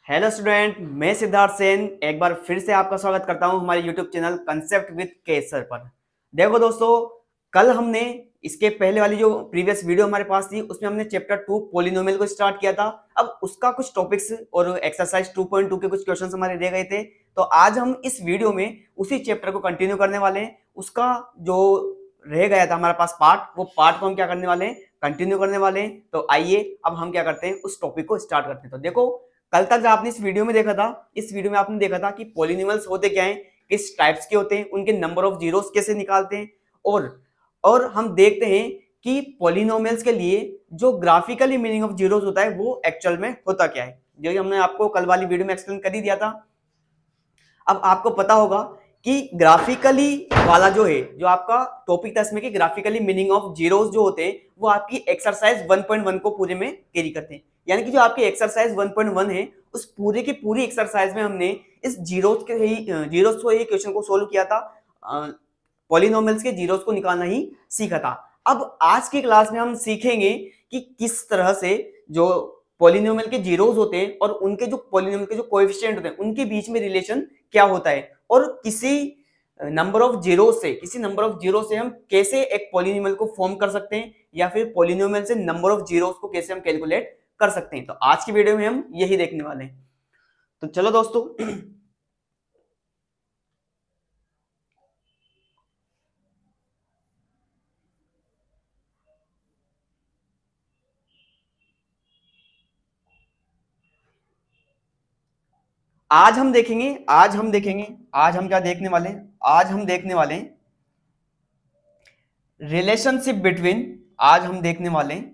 Hello student, मैं सिद्धार्थ सेन एक बार फिर से आपका स्वागत करता हूं हमारे यूट्यूब चैनल कंसेप्ट विद केसर पर। देखो दोस्तों, कल हमने इसके पहले वाली जो प्रीवियस वीडियो हमारे पास थी उसमें हमने चैप्टर 2 पॉलिनोमियल को स्टार्ट किया था। अब उसका कुछ टॉपिक्स और एक्सरसाइज 2.2 के कुछ क्वेश्चंस हमारे रह गए थे, तो आज हम इस वीडियो में उसी चैप्टर को कंटिन्यू करने वाले हैं। उसका जो रह गया था हमारे पास पार्ट, वो पार्ट को हम क्या करने वाले हैं, कंटिन्यू करने वाले हैं। तो आइए अब हम क्या करते हैं, उस टॉपिक को स्टार्ट करते हैं। तो देखो, कल तक आपने इस वीडियो में देखा था, इस वीडियो में आपने देखा था कि पॉलिनोमियल्स होते क्या हैं, किस टाइप्स के होते हैं, उनके नंबर ऑफ जीरोस कैसे निकालते हैं, और हम देखते हैं कि पॉलिनोमियल्स के लिए जो ग्राफिकली मीनिंग ऑफ जीरोस होता है वो एक्चुअल में होता क्या है, जो हमने आपको कल वाली वीडियो में एक्सप्लेन कर ही दिया था। अब आपको पता होगा कि ग्राफिकली वाला जो है, जो आपका टॉपिक था इसमें कि ग्राफिकली मीनिंग ऑफ जीरोस जो होते हैं वो आपकी एक्सरसाइज 1.1 को पूरे में कैरी करते हैं। यानी कि जो आपकी एक्सरसाइज 1.1 है, उस पूरे की पूरी एक्सरसाइज में हमने इस जीरोस को ही क्वेश्चन को सोल्व किया था, पॉलिनोमियल्स के जीरोस को निकालना ही सीखा था। अब आज की क्लास में हम सीखेंगे कि किस तरह से जो पॉलिनोमियल के जीरोस होते हैं और उनके जो पॉलिनोमियल के जो कोएफिशिएंट होते हैं उनके बीच में रिलेशन क्या होता है, और किसी नंबर ऑफ जीरो से हम कैसे एक पॉलिनोमियल को फॉर्म कर सकते हैं, या फिर पॉलिनोमियल से नंबर ऑफ जीरोस को कैसे हम कैलकुलेट कर सकते हैं। तो आज की वीडियो में हम यही देखने वाले हैं। तो चलो दोस्तों, आज हम क्या देखने वाले हैं, आज हम देखने वाले हैं रिलेशनशिप बिटवीन आज हम देखने वाले हैं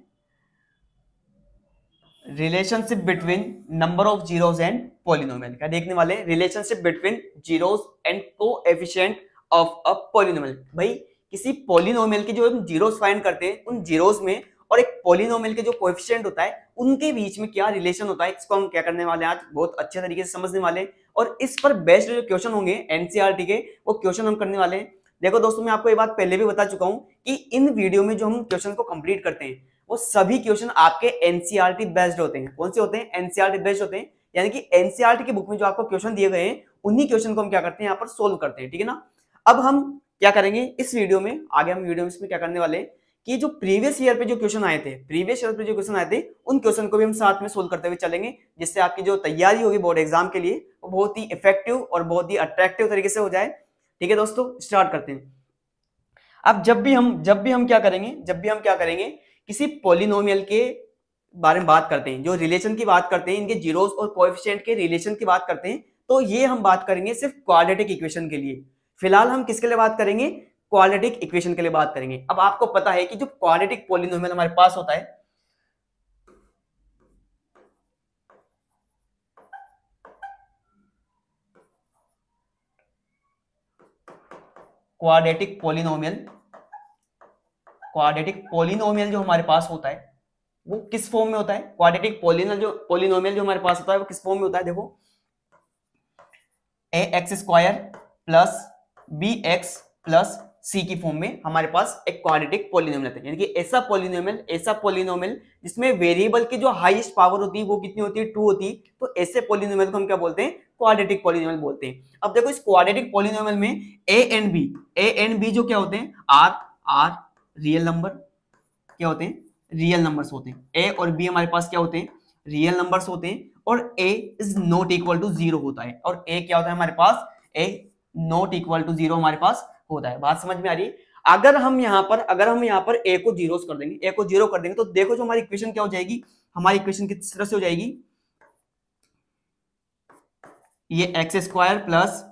relationship between number of zeros and polynomial. क्या देखने वाले हैं? Relationship between zeros and coefficient of a polynomial. भाई, किसी पॉलिनोमियल के जो हम जीरोस फाइंड करते हैं, उन जीरोस में और एक पॉलिनोमियल के जो कोएफिशिएंट होता है उनके बीच में क्या रिलेशन होता है, इसको हम क्या करने वाले हैं, आज बहुत अच्छे तरीके से समझने वाले हैं। और इस पर बेस्ड जो क्वेश्चन होंगे एनसीईआरटी के, वो क्वेश्चन हम करने वाले हैं। देखो दोस्तों, मैं आपको ये बात पहले भी बता चुका हूं कि इन वीडियो में जो हम क्वेश्चन को कंप्लीट करते हैं वो सभी क्वेश्चन आपके एनसीईआरटी बेस्ड होते हैं। कौन से होते हैं? एनसीईआरटी बेस्ड होते हैं। यानी कि एनसीईआरटी की बुक में जो आपको क्वेश्चन दिए गए हैं उन्हीं क्वेश्चन को हम क्या करते हैं, यहाँ पर सोल्व करते हैं। ठीक है ना? अब हम क्या करेंगे इस वीडियो में, आगे हम वीडियो में इसमें क्या करने वाले हैं कि जो प्रीवियस ईयर पे जो क्वेश्चन आए थे उन क्वेश्चन को भी हम साथ में सोल्व करते हुए चलेंगे, जिससे आपकी जो तैयारी होगी बोर्ड एग्जाम के लिए वो बहुत ही इफेक्टिव और बहुत ही अट्रैक्टिव तरीके से हो जाए। ठीक है दोस्तों, स्टार्ट करते हैं। अब जब भी हम क्या करेंगे, किसी पॉलिनोमियल के बारे में बात करते हैं, जो रिलेशन की बात करते हैं, इनके जीरोस और कोएफिशिएंट के रिलेशन की बात करते हैं, तो ये हम बात करेंगे सिर्फ क्वाड्रेटिक इक्वेशन के लिए। फिलहाल हम किसके लिए बात करेंगे? क्वाड्रेटिक इक्वेशन के लिए बात करेंगे। अब आपको पता है कि जो क्वाड्रेटिक पॉलिनोमियल हमारे पास होता है, क्वाड्रेटिक पॉलिनोमियल जो हमारे पास होता है वो किस फॉर्म में होता है? क्वाड्रेटिक पॉलिनोमियल जो हमारे पास होता है वो किस फॉर्म में होता है? देखो, a x square plus b x plus c की फॉर्म में हमारे पास एक क्वाड्रेटिक पॉलिनोमियल है। यानी कि ऐसा पॉलिनोमियल जिसमें वेरिएबल की जो हाईएस्ट पावर होती है वो कितनी होती है? 2 होती है। तो ऐसे पॉलिनोमियल को हम क्या बोलते हैं? क्वाड्रेटिक पॉलिनोमियल बोलते हैं। अब देखो, इस क्वाड्रेटिक पॉलिनोमियल में ए एंड बी जो क्या होते हैं? आर रियल नंबर क्या होते हैं? रियल नंबर्स होते हैं। ए और बी हमारे पास क्या होते हैं? रियल नंबर्स होते हैं। और ए इज नॉट इक्वल टू 0 होता है। और ए क्या होता है हमारे पास? ए नॉट इक्वल टू 0 हमारे पास होता है। बात समझ में आ रही है? अगर हम यहाँ पर ए को जीरो कर देंगे तो देखो जो हमारी इक्वेशन क्या हो जाएगी, हमारी इक्वेशन किस तरह से हो जाएगी? ये x square plus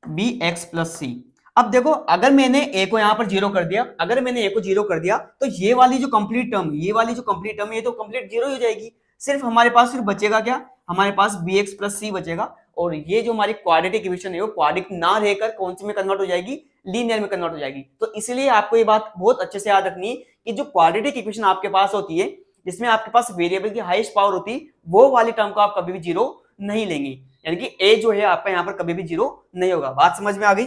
b x plus c. अब देखो, अगर मैंने ए को यहां पर जीरो कर दिया, तो ये वाली जो कंप्लीट टर्म है ये तो कंप्लीट जीरो हो जाएगी। सिर्फ हमारे पास फिर बचेगा क्या? हमारे पास बी एक्स प्लस सी बचेगा। और ये जो हमारी क्वाड्रेटिक इक्वेशन है वो क्वाड्रेटिक ना रहकर कौन सी में कन्वर्ट हो जाएगी? लीनियर में कन्वर्ट हो जाएगी। तो इसलिए आपको ये बात बहुत अच्छे से याद रखनी है कि जो क्वाड्रेटिक इक्वेशन आपके पास होती है, जिसमें आपके पास वेरिएबल की हाईएस्ट पावर होती है, वो वाली टर्म को आप कभी भी जीरो नहीं लेंगे। यानी कि ए जो है आपका यहाँ पर कभी भी जीरो नहीं होगा। बात समझ में आ गई?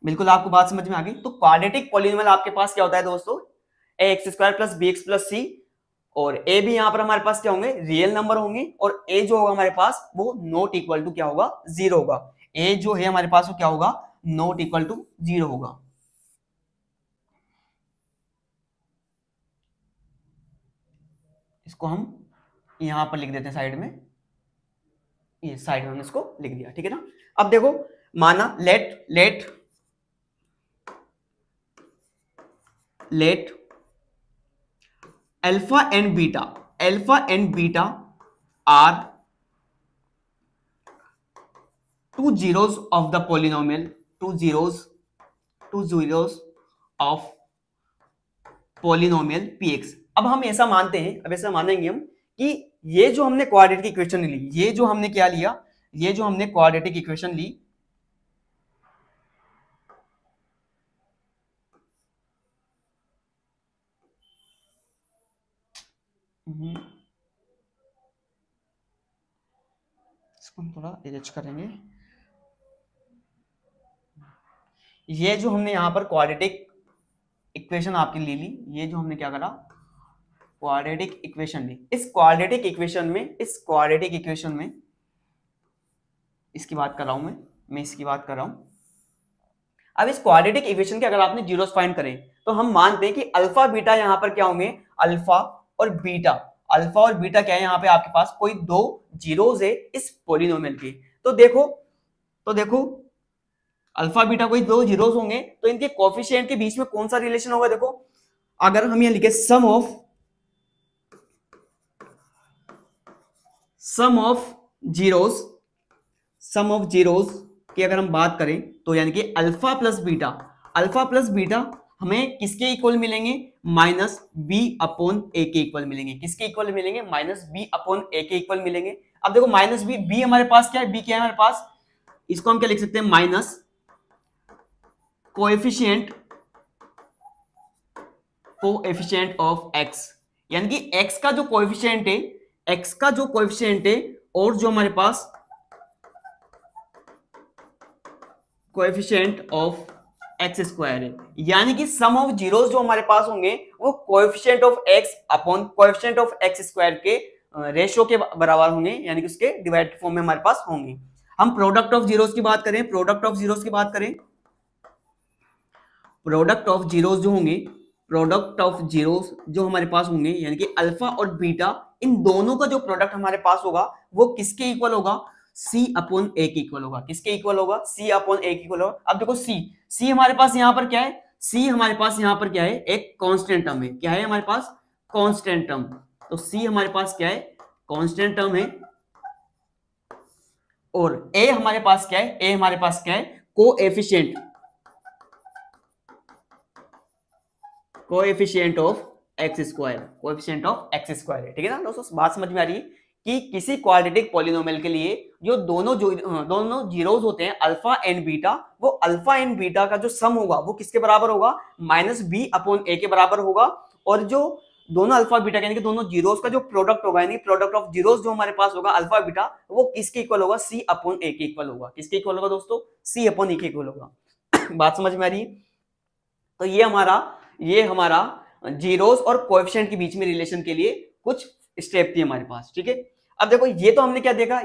बिल्कुल, आपको बात समझ में आ गई। तो क्वाड्रेटिक पॉलिनोमियल आपके पास क्या होता है दोस्तों? A x square plus b x plus c. और ए भी यहां पर हमारे पास क्या होंगे, रियल नंबर होंगे, और ए जो होगा हमारे पास वो नॉट इक्वल टू क्या होगा, जीरो होगा। ए जो है हमारे पास वो क्या होगा, नॉट इक्वल टू जीरो होगा। इसको हम यहां पर लिख देते हैं साइड में, ये साइड में हमने इसको लिख दिया, ठीक है ना। अब देखो, माना let alpha and beta are two zeros of the polynomial, two zeros of polynomial px। अब हम ऐसा मानते हैं, अब ऐसा मानेंगे हम कि ये जो हमने क्वाड्रेटिक इक्वेशन ली, ये जो हमने क्या लिया, ये जो हमने क्वाड्रेटिक इक्वेशन ली, इसको हम थोड़ा एडजस्ट करेंगे। ये जो हमने यहां पर क्वाड्रेटिक इक्वेशन आपकी ली, ये जो हमने क्या करा, क्वाड्रेटिक इक्वेशन ली। इस क्वाड्रेटिक इक्वेशन में इसकी बात कर रहा हूं मैं इसकी बात कर रहा हूं। अब इस क्वाड्रेटिक इक्वेशन के अगर आपने जीरोस फाइंड करें तो हम मानते हैं कि अल्फा बीटा यहां पर क्या होंगे, अल्फा और बीटा क्या है यहां पे आपके पास, कोई दो जीरोस है इस पोलिनोमियल के। तो देखो अल्फा बीटा कोई दो जीरोस होंगे, तो इनके कोएफिशिएंट के बीच में कौन सा रिलेशन होगा। देखो अगर हम यहां लिखे सम ऑफ जीरोस की अगर हम बात करें तो यानी कि अल्फा प्लस बीटा हमें किसके इक्वल मिलेंगे, माइनस बी अपॉन ए के इक्वल मिलेंगे। किसके इक्वल मिलेंगे, माइनस बी अपॉन ए के इक्वल मिलेंगे। अब देखो माइनस बी हमारे पास क्या है, बी क्या है हमारे पास, इसको हम क्या लिख सकते हैं, माइनस कोएफिशिएंट ऑफ एक्स, यानी कि एक्स का जो कोएफिशिएंट है और जो हमारे पास कोएफिशिएंट ऑफ एक्स स्क्वायर है, यानी कि सम ऑफ जीरोस जो हमारे पास होंगे वो coefficient of x upon coefficient of x square के रेशियो के बराबर होंगे, यानी कि उसके डिवाइड फॉर्म में हमारे पास होंगे। हम प्रोडक्ट ऑफ जीरोस की बात करें, प्रोडक्ट ऑफ जीरोस जो हमारे पास होंगे, यानी कि अल्फा और बीटा, इन दोनों का जो प्रोडक्ट हमारे पास होगा वो किसके इक्वल होगा, C अपॉन ए के इक्वल होगा। किसके इक्वल होगा, C अपॉन ए के इक्वल होगा। अब देखो C हमारे पास यहां पर क्या है, C हमारे पास यहां पर क्या है, एक कांस्टेंट टर्म है। क्या है हमारे पास, कांस्टेंट टर्म। तो C हमारे पास क्या है, कांस्टेंट टर्म है, और A हमारे पास क्या है, कोएफिशिएंट ऑफ एक्स स्क्वायर है, ठीक है ना दोस्तों। बात समझ में आ रही है कि किसी क्वाड्रेटिक पॉलिनोमियल के लिए जो दोनों जीरोस होते हैं अल्फा एंड बीटा, वो अल्फा एंड बीटा का जो सम होगा वो किसके बराबर होगा, माइनस बी अपॉन ए के बराबर होगा। और जो दोनों अल्फा बीटा यानी कि दोनों जीरोस का जो प्रोडक्ट होगा, यानी प्रोडक्ट ऑफ जीरोस जो हमारे पास होगा अल्फा बीटा, वो किसके इक्वल होगा, सी अपॉन ए के इक्वल होगा। किसके इक्वल होगा दोस्तों, सी अपॉन ए के इक्वल होगा। बात समझ में आ रही है। तो ये हमारा जीरोस और कोएफिशिएंट के बीच में रिलेशन के लिए कुछ स्टेप थी हमारे पास, ठीक है। अब देखो ये तो हमने क्या देखा,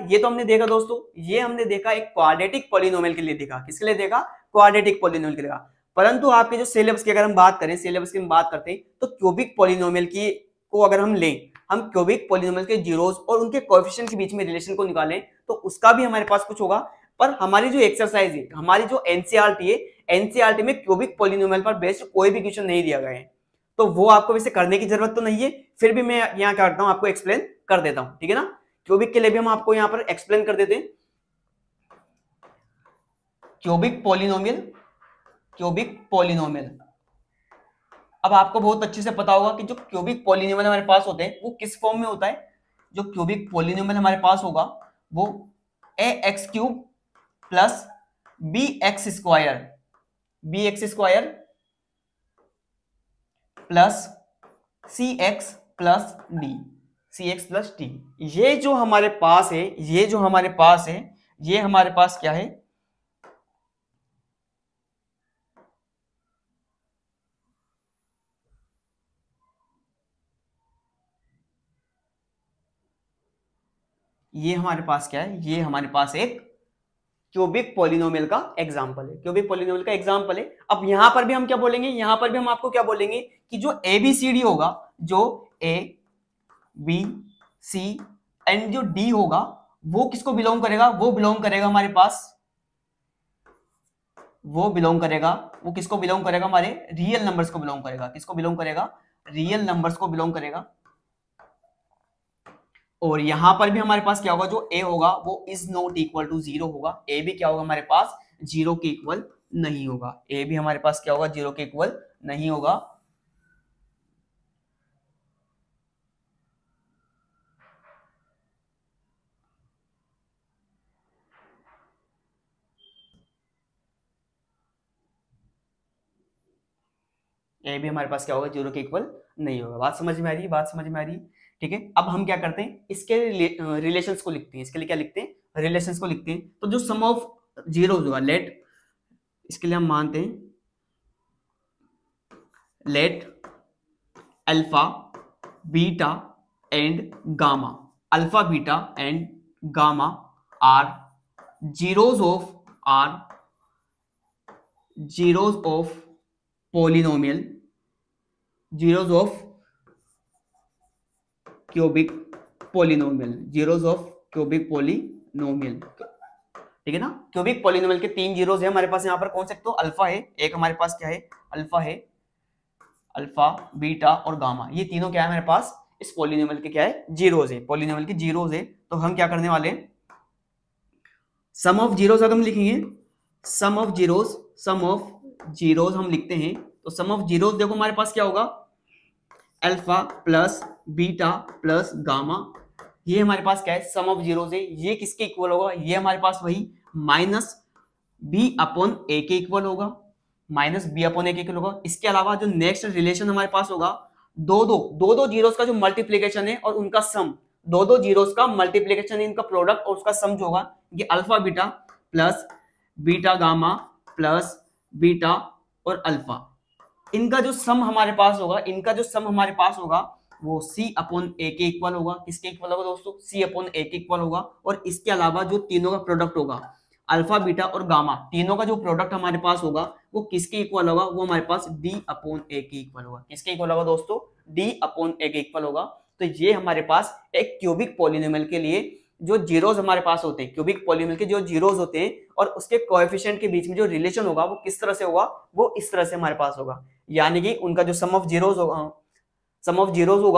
दोस्तों, ये हमने देखा एक क्वाड्रेटिक पॉलिनोमियल के लिए देखा। किसके लिए देखा, क्वाड्रेटिक पॉलिनोमियल के लिए देखा। परंतु आपके जो सिलेबस की अगर हम बात करें, करते हैं तो क्यूबिक पॉलिनोमियल की को अगर हम लें, हम क्यूबिक पॉलिनोमियल के जीरोस और उनके कोएफिशिएंट के बीच में रिलेशन को निकालें तो उसका भी हमारे पास कुछ होगा। पर हमारी जो एक्सरसाइज है, हमारी जो एनसीईआरटी है, एनसीईआरटी में क्यूबिक पॉलिनोमियल पर बेस्ड कोई भी क्वेश्चन नहीं दिया गया है, तो वो आपको वैसे करने की जरूरत तो नहीं है। फिर भी मैं यहाँ क्या करता हूँ, आपको एक्सप्लेन कर देता हूँ, ठीक है ना। क्यूबिक के लिए भी हम आपको यहाँ पर एक्सप्लेन कर देते हैं। क्यूबिक पॉलिनोमियल अब आपको बहुत अच्छे से पता होगा कि जो क्यूबिक पॉलिनोमियल हमारे पास होते हैं वो किस फॉर्म में होता है। जो क्यूबिक पॉलिनोमियल हमारे पास होगा वो ax cube plus bx square plus cx plus d। ये जो हमारे पास है, ये हमारे पास क्या है, ये हमारे पास क्या है, ये हमारे पास एक क्यूबिक पॉलिनोमियल का एग्जांपल है, क्यूबिक पॉलिनोमियल का एग्जांपल है। अब यहां पर भी हम क्या बोलेंगे, यहां पर भी हम आपको क्या बोलेंगे कि जो ABCD होगा, जो ABC एंड जो D होगा, वो किसको बिलोंग करेगा, वो बिलोंग करेगा हमारे पास, वो किसको बिलोंग करेगा, हमारे रियल नंबर्स को बिलोंग करेगा। किसको बिलोंग करेगा, रियल नंबर्स को बिलोंग करेगा। और यहां पर भी हमारे पास क्या होगा, जो A होगा वो इज नॉट इक्वल टू 0 होगा। A भी क्या होगा हमारे पास, 0 के इक्वल नहीं होगा। A भी हमारे पास क्या होगा, 0 के इक्वल नहीं होगा। ए भी हमारे पास क्या होगा, 0 के इक्वल नहीं होगा। बात समझ में आ रही है, बात समझ में आ रही है, ठीक है। अब हम क्या करते हैं, इसके रिलेशंस को लिखते हैं। इसके लिए क्या लिखते हैं, रिलेशंस को लिखते हैं। तो जो सम ऑफ जीरोस होगा, लेट, इसके लिए हम मानते हैं let alpha beta and gamma, alpha beta and gamma are zeros of polynomial, zeros of cubic polynomial, zeros of cubic polynomial, ठीक है ना। क्यूबिक पोलिनोमियल के 3 जीरोस है हमारे पास यहाँ पर। कौन से, तो अल्फा है एक, हमारे पास क्या है, अल्फा है, अल्फा बीटा और गामा, ये तीनों क्या है हमारे पास, इस पोलिनोमियल के क्या है, जीरोस है, पोलिनोमियल के जीरोस है। तो हम क्या करने वाले हैं, सम ऑफ जीरोस अगर हम लिखेंगे, सम ऑफ जीरोस हम लिखते हैं। तो सम ऑफ जीरोस देखो हमारे पास क्या होगा, alpha plus beta plus gamma, ये हमारे पास क्या है, सम ऑफ जीरोस है। ये किसके इक्वल होगा, ये हमारे पास वही माइनस बी अपॉन ए के इक्वल होगा, माइनस बी अपॉन ए के इक्वल होगा। इसके अलावा जो नेक्स्ट रिलेशन हमारे पास होगा, दो जीरोस का जो मल्टीप्लीकेशन है और उनका सम, दो जीरोस का मल्टीप्लीकेशन है, इनका प्रोडक्ट और उसका सम जो होगा, ये alpha beta plus beta gamma plus beta और अल्फा, इनका जो सम हमारे पास होगा, वो C अपॉन ए के इक्वल होगा। किसके इक्वल होगा दोस्तों, C अपॉन ए के इक्वल होगा। और इसके अलावा जो तीनों का प्रोडक्ट होगा, अल्फा बीटा और गामा, तीनों का जो प्रोडक्ट हमारे पास होगा वो किसके इक्वल होगा, वो हमारे पास D अपॉन ए के इक्वल होगा। किसके इक्वल होगा दोस्तों, D अपॉन ए के इक्वल होगा। तो ये हमारे पास एक क्यूबिक पॉलिनोमियल के लिए जो जीरोस हमारे पास होते हैं, क्यूबिक पॉलिनोमियल के जो जीरोस होते हैं और उसके कोएफिशिएंट के बीच में जो रिलेशन होगा वो किस तरह से होगा, वो इस तरह से हमारे पास होगा। यानी कि उनका जो सम ऑफ जीरोस होगा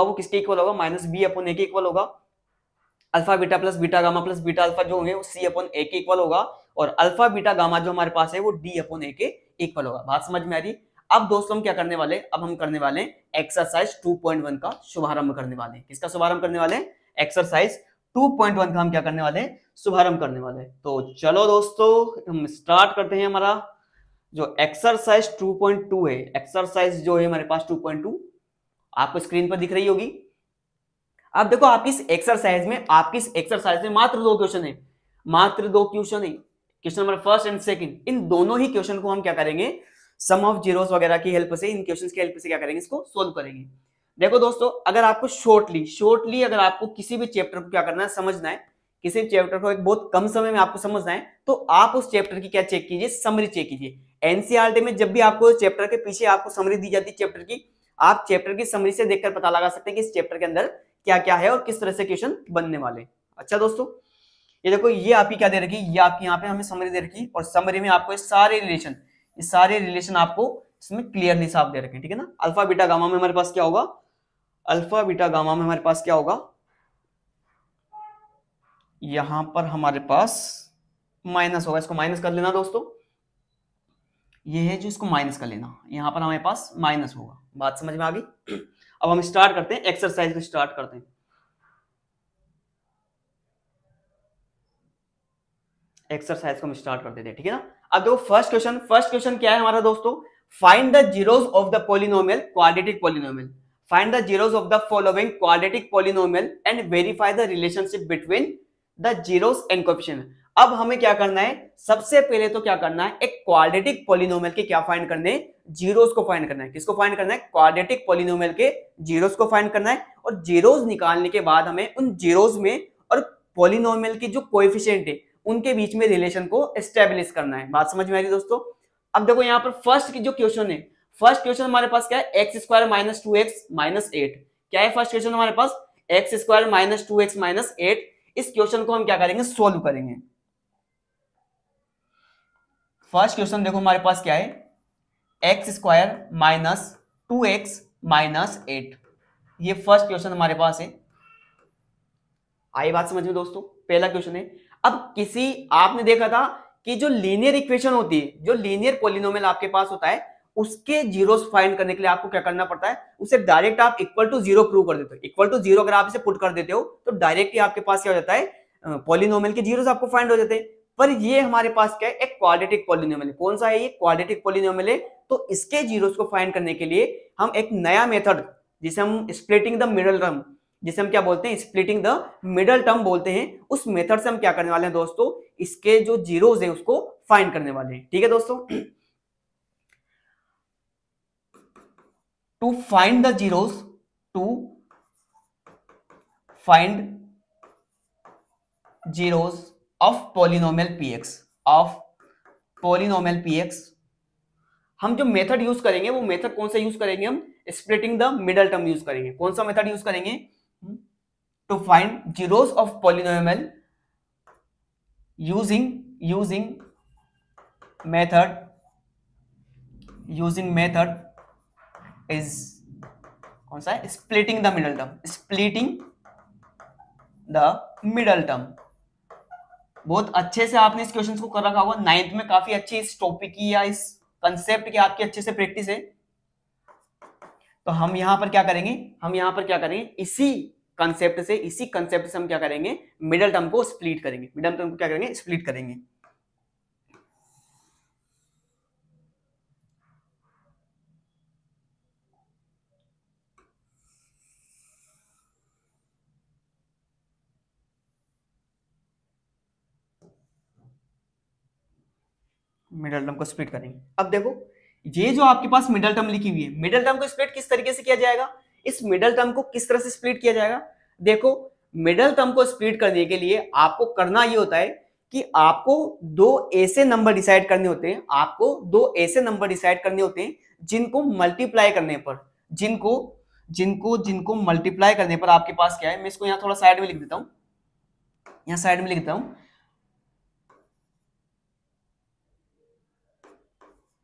वो किसके इक्वल होगा, माइनस बी अपॉन ए के इक्वल होगा। Alpha beta plus beta gamma plus beta alpha जो होंगे वो C अपॉन ए के इक्वल होगा। और अल्फा बीटा गामा जो हमारे पास है वो D अपॉन ए के इक्वल होगा। बात समझ में आ रही। अब दोस्तों हम क्या करने वाले, अब हम करने वाले एक्सरसाइज 2.1 का शुभारंभ करने वाले हैं। किसका शुभारंभ करने वाले हैं, एक्सरसाइज 2.1 का हम क्या करने वाले हैं, शुभारंभ करने वाले हैं। तो चलो दोस्तों हम स्टार्ट करते हैं। हमारा जो एक्सरसाइज 2.2 है, एक्सरसाइज जो है हमारे पास 2.2 आपको स्क्रीन पर दिख रही होगी। अब देखो आपकी इस एक्सरसाइज में मात्र 2 क्वेश्चन है, question number first and second. इन दोनों ही क्वेश्चन को हम क्या करेंगे, सम ऑफ जीरोस वगैरह की हेल्प से, इन क्वेश्चंस की हेल्प से क्या करेंगे, इसको सोल्व करेंगे। देखो दोस्तों, अगर आपको शॉर्टली अगर आपको किसी भी चैप्टर को क्या करना है, समझना है, किसी भी चैप्टर को एक बहुत कम समय में आपको समझना है, तो आप उस चैप्टर की क्या चेक कीजिए, समरी चेक कीजिए। एनसीईआरटी में जब भी आपको चैप्टर के पीछे आपको समरी दी जाती है चैप्टर की, आप चैप्टर की समरी से देखकर पता लगा सकते हैं कि इस चैप्टर के अंदर क्या क्या है और किस तरह से क्वेश्चन बनने वाले। अच्छा दोस्तों, ये देखो, ये आपकी क्या दे रखी, ये आपकी यहाँ पे हमें समरी दे रखी, और समरी में आपको ये सारे रिलेशन आपको इसमें क्लियरली साफ दे रखे, ठीक है ना। अल्फा बीटा गामा में हमारे पास क्या होगा, यहां पर हमारे पास माइनस होगा, इसको माइनस कर लेना दोस्तों, ये है जो इसको माइनस कर लेना, यहां पर हमारे पास माइनस होगा। बात समझ में आ गई। अब हम स्टार्ट करते हैं, एक्सरसाइज को स्टार्ट करते हैं। एक्सरसाइज को हम स्टार्ट कर देते हैं, ठीक है ना। अब देखो फर्स्ट क्वेश्चन क्या है हमारा दोस्तों, find the zeros of the polynomial quadratic polynomial, find the zeros of the following quadratic polynomial and verify the relationship between the zeros and coefficient. अब हमें क्या करना है, सबसे पहले तो क्या करना है, एक क्वाड्रेटिक पॉलिनोमियल के क्या फाइंड करने हैं, जीरोस को फाइंड करना है। किसको फाइंड करना है, क्वाड्रेटिक पॉलिनोमियल के जीरोस को फाइंड करना है। और जीरोस निकालने के बाद हमें उन जीरोस में और पॉलिनोमियल की जो कोएफिशिएंट है उनके बीच में रिलेशन को एस्टेब्लिश करना है। बात समझ में आ रही दोस्तों? अब देखो यहाँ पर फर्स्ट की जो क्वेश्चन है, फर्स्ट क्वेश्चन हमारे पास क्या है, x square minus 2x minus 8। क्या है फर्स्ट क्वेश्चन हमारे पास, x square minus 2x minus 8। इस क्वेश्चन को हम क्या करेंगे, सोल्व करेंगे। फर्स्ट क्वेश्चन देखो हमारे पास क्या है, x square minus 2x minus 8। ये फर्स्ट क्वेश्चन हमारे पास है। आई बात समझ में दोस्तों? पहला क्वेश्चन है। अब किसी आपने देखा था कि जो लीनियर इक्वेशन होती है, जो लीनियर पॉलिनोमियल आपके पास होता है, उसके जीरोस फाइंड करने के लिए आपको क्या करना पड़ता है, उसे डायरेक्ट आप इक्वल टू जीरो प्रूव कर देते हो। इक्वल टू जीरो अगर आप इसे पुट कर देते हो तो डायरेक्ट ही आपके पास क्या हो जाता है, पॉलिनोमियल के जीरोस आपको फाइंड हो जाते हैं। पर ये हमारे पास क्या है, एक क्वाड्रेटिक पॉलिनोमियल है। कौन सा है ये, क्वाड्रेटिक पॉलिनोमियल है। तो इसके जीरोस को फाइंड करने के लिए हम एक नया मेथड, जिसे हम स्प्लिटिंग द मिडल टर्म, जिसे हम क्या बोलते हैं, स्प्लिटिंग द मिडल टर्म बोलते हैं, उस मेथड से हम क्या करने वाले हैं दोस्तों, इसके जो जीरोस है उसको फाइंड करने वाले हैं। ठीक है दोस्तों? To find the zeros, to find zeros of polynomial px, of polynomial px, हम जो मेथड यूज करेंगे वो मेथड कौन सा यूज करेंगे, हम splitting the middle term use करेंगे। कौन सा मेथड यूज करेंगे, to find zeros of polynomial using method is कौन सा है, splitting the middle term, splitting the middle term। बहुत अच्छे से आपने इस क्वेश्चन को कर रखा होगा, 9th में काफी अच्छी इस टॉपिक की या इस कंसेप्ट की आपकी अच्छे से प्रैक्टिस है। तो हम यहां पर क्या करेंगे, इसी कंसेप्ट से हम क्या करेंगे, मिडल टर्म को स्प्लिट करेंगे। मिडल टर्म को क्या करेंगे, स्प्लिट करेंगे। मिडल टर्म को स्प्लिट करेंगे। अब देखो ये जो आपके पास मिडल टर्म लिखी हुई है, मिडल टर्म को स्प्लिट किस तरीके से किया जाएगा, इस मिडल टर्म को किस तरह से स्प्लिट किया जाएगा। देखो मिडल टर्म को स्प्लिट करने के लिए आपको करना ये होता है कि आपको दो ऐसे नंबर डिसाइड करने होते हैं, जिनको मल्टीप्लाई करने पर, जिनको मल्टीप्लाई करने पर आपके पास क्या है, मैं इसको यहां थोड़ा साइड में लिख देता हूं, यहां साइड में लिख देता हूं,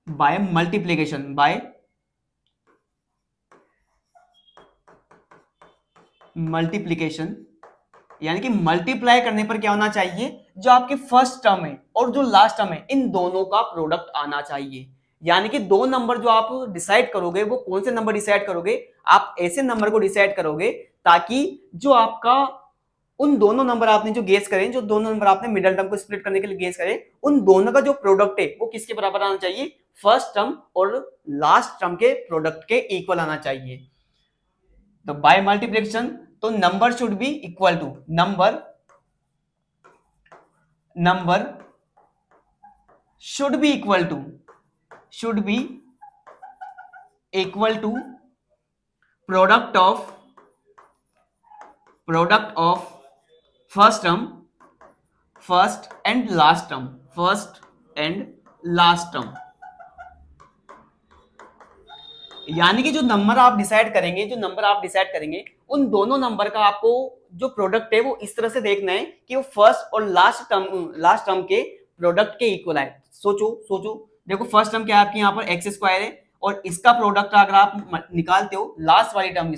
बाय मल्टीप्लीकेशन, यानी कि मल्टीप्लाई करने पर क्या होना चाहिए, जो आपकी फर्स्ट टर्म है और जो लास्ट टर्म है इन दोनों का प्रोडक्ट आना चाहिए। यानी कि दो नंबर जो आप डिसाइड करोगे, वो कौन से नंबर डिसाइड करोगे, आप ऐसे नंबर को डिसाइड करोगे ताकि जो आपका उन दोनों नंबर आपने जो गेस करें, जो दोनों नंबर आपने मिडल टर्म को स्प्लिट करने के लिए गेस करें, उन दोनों का जो प्रोडक्ट है वो किसके बराबर आना चाहिए, फर्स्ट टर्म और लास्ट टर्म के प्रोडक्ट के इक्वल आना चाहिए। तो बाय मल्टीप्लिकेशन, तो number should be equal to, number should be equal to product of first and last term. यानी कि जो नंबर आप डिसाइड करेंगे, उन दोनों नंबर का आपको जो प्रोडक्ट है वो इस तरह से देखना है कि वो फर्स्ट और लास्ट टर्म के प्रोडक्ट के इक्वल आए। सोचो देखो फर्स्ट टर्म क्या है आपकी, यहाँ पर एक्स स्क्वायर है, और इसका प्रोडक्ट अगर आप निकालते हो लास्ट वाली टर्म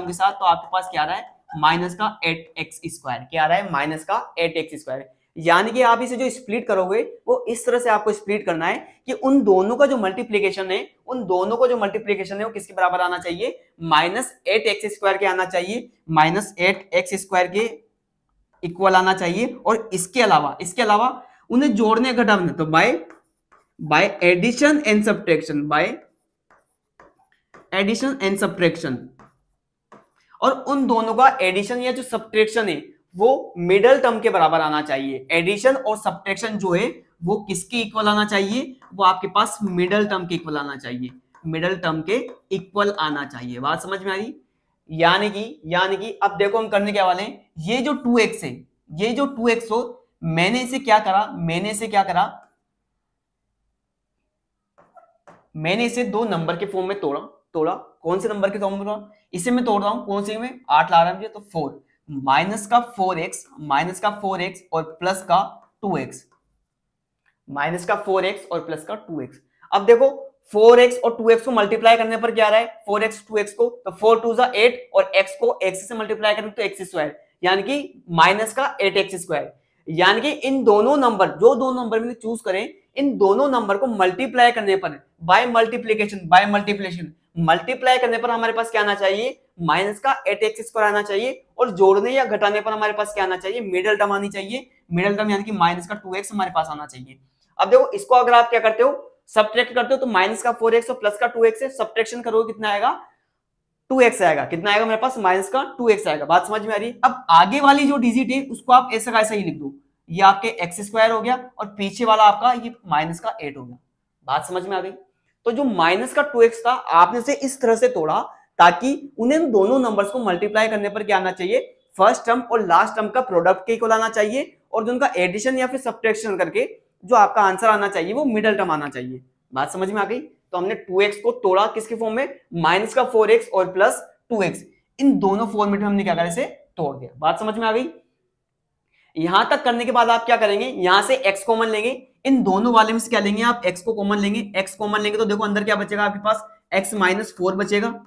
के साथ, तो आपके पास क्या आ रहा है, माइनस का 8x स्क्वायर। क्या आ रहा है, माइनस का 8x स्क्वायर। यानी कि आप इसे जो स्प्लिट करोगे वो इस तरह से आपको स्प्लिट करना है कि उन दोनों का जो मल्टीप्लीकेशन है, वो किसके बराबर आना चाहिए, माइनस 8x स्क्वायर के आना चाहिए, माइनस 8x स्क्वायर के इक्वल आना चाहिए। और इसके अलावा उन्हें जोड़ने घटाने, तो बाय एडिशन एंड सब्ट्रैक्शन, और उन दोनों का एडिशन या जो सब्ट्रैक्शन है वो मिडल टर्म के बराबर आना चाहिए। एडिशन और सब्ट्रैक्शन जो है वो किसके इक्वल आना चाहिए, वो आपके पास मिडल टर्म के इक्वल आना चाहिए, बात समझ में आ रही। यानी कि अब देखो हम करने क्या वाले हैं, ये जो 2x है, ये जो 2x हो, मैंने इसे क्या करा, मैंने इसे दो नंबर के फॉर्म में तोड़ा। कौन से नंबर के फॉर्म में तोड़ा, इसे मैं तोड़ रहा हूं, कौन से में, 8 ला रहा है मुझे, तो 4 माइनस का 4x और प्लस का 2x, माइनस का 4x और प्लस का 2x। अब देखो 4x और 2x को मल्टीप्लाई करने पर क्या आ रहा है, 4x 2x को, तो 4 2 जा 8 और x को x से मल्टीप्लाई करें तो x स्क्वायर, यानी कि माइनस का 8x स्क्वायर। यानी कि इन दोनों नंबर, जो दो नंबर मैंने चूज करें, इन दोनों नंबर को मल्टीप्लाई करने पर, बाय मल्टीप्लिकेशन मल्टीप्लाई करने पर हमारे पास क्या आना चाहिए, माइनस का 8x स्क्वायर आना चाहिए, और जोड़ने या घटाने पर हमारे पास क्या आना चाहिए, मिडल टर्म आनी चाहिए, मिडल टर्म यानी कि माइनस का 2x हमारे पास आना चाहिए। अब देखो इसको अगर आप क्या करते हो, सब्ट्रैक्ट करते हो, तो माइनस का 4x और प्लस का 2x से सब्ट्रैक्शन करोगे, कितना आएगा, 2x आएगा। कितना आएगा मेरे पास, माइनस का 2x आएगा। बात समझ में आ रही है। अब आगे वाली जो डिजिट है उसको आप ऐसा का ऐसा ही लिख दो, ये आपके x स्क्वायर हो गया और पीछे वाला आपका ये माइनस का 8 हो गया। बात समझ में आ गई। तो जो माइनस का 2x था, आपने से इस तरह से तोड़ा ताकि उन्हें दोनों नंबर्स को मल्टीप्लाई करने पर क्या आना चाहिए, फर्स्ट टर्म और लास्ट टर्म का प्रोडक्ट के इक्वल आना चाहिए, और जो उनका एडिशन या फिर सब्ट्रैक्शन करके जो आपका आंसर आना चाहिए वो मिडल टर्म आना चाहिए। बात समझ में आ गई। तो हमने 2x को तोड़ा किसके फॉर्म में, माइनस का 4x और प्लस 2x, इन दोनों फॉर्मेट में हमने क्या करा, इसे तोड़ दिया। बात समझ में आ गई। यहां तक करने के बाद आप क्या करेंगे, यहां से x कॉमन लेंगे, इन दोनों वाले में से क्या लेंगे आप, x को कॉमन लेंगे। x कॉमन लेंगे तो देखो अंदर क्या बचेगा आपके पास, x माइनस 4 बचेगा।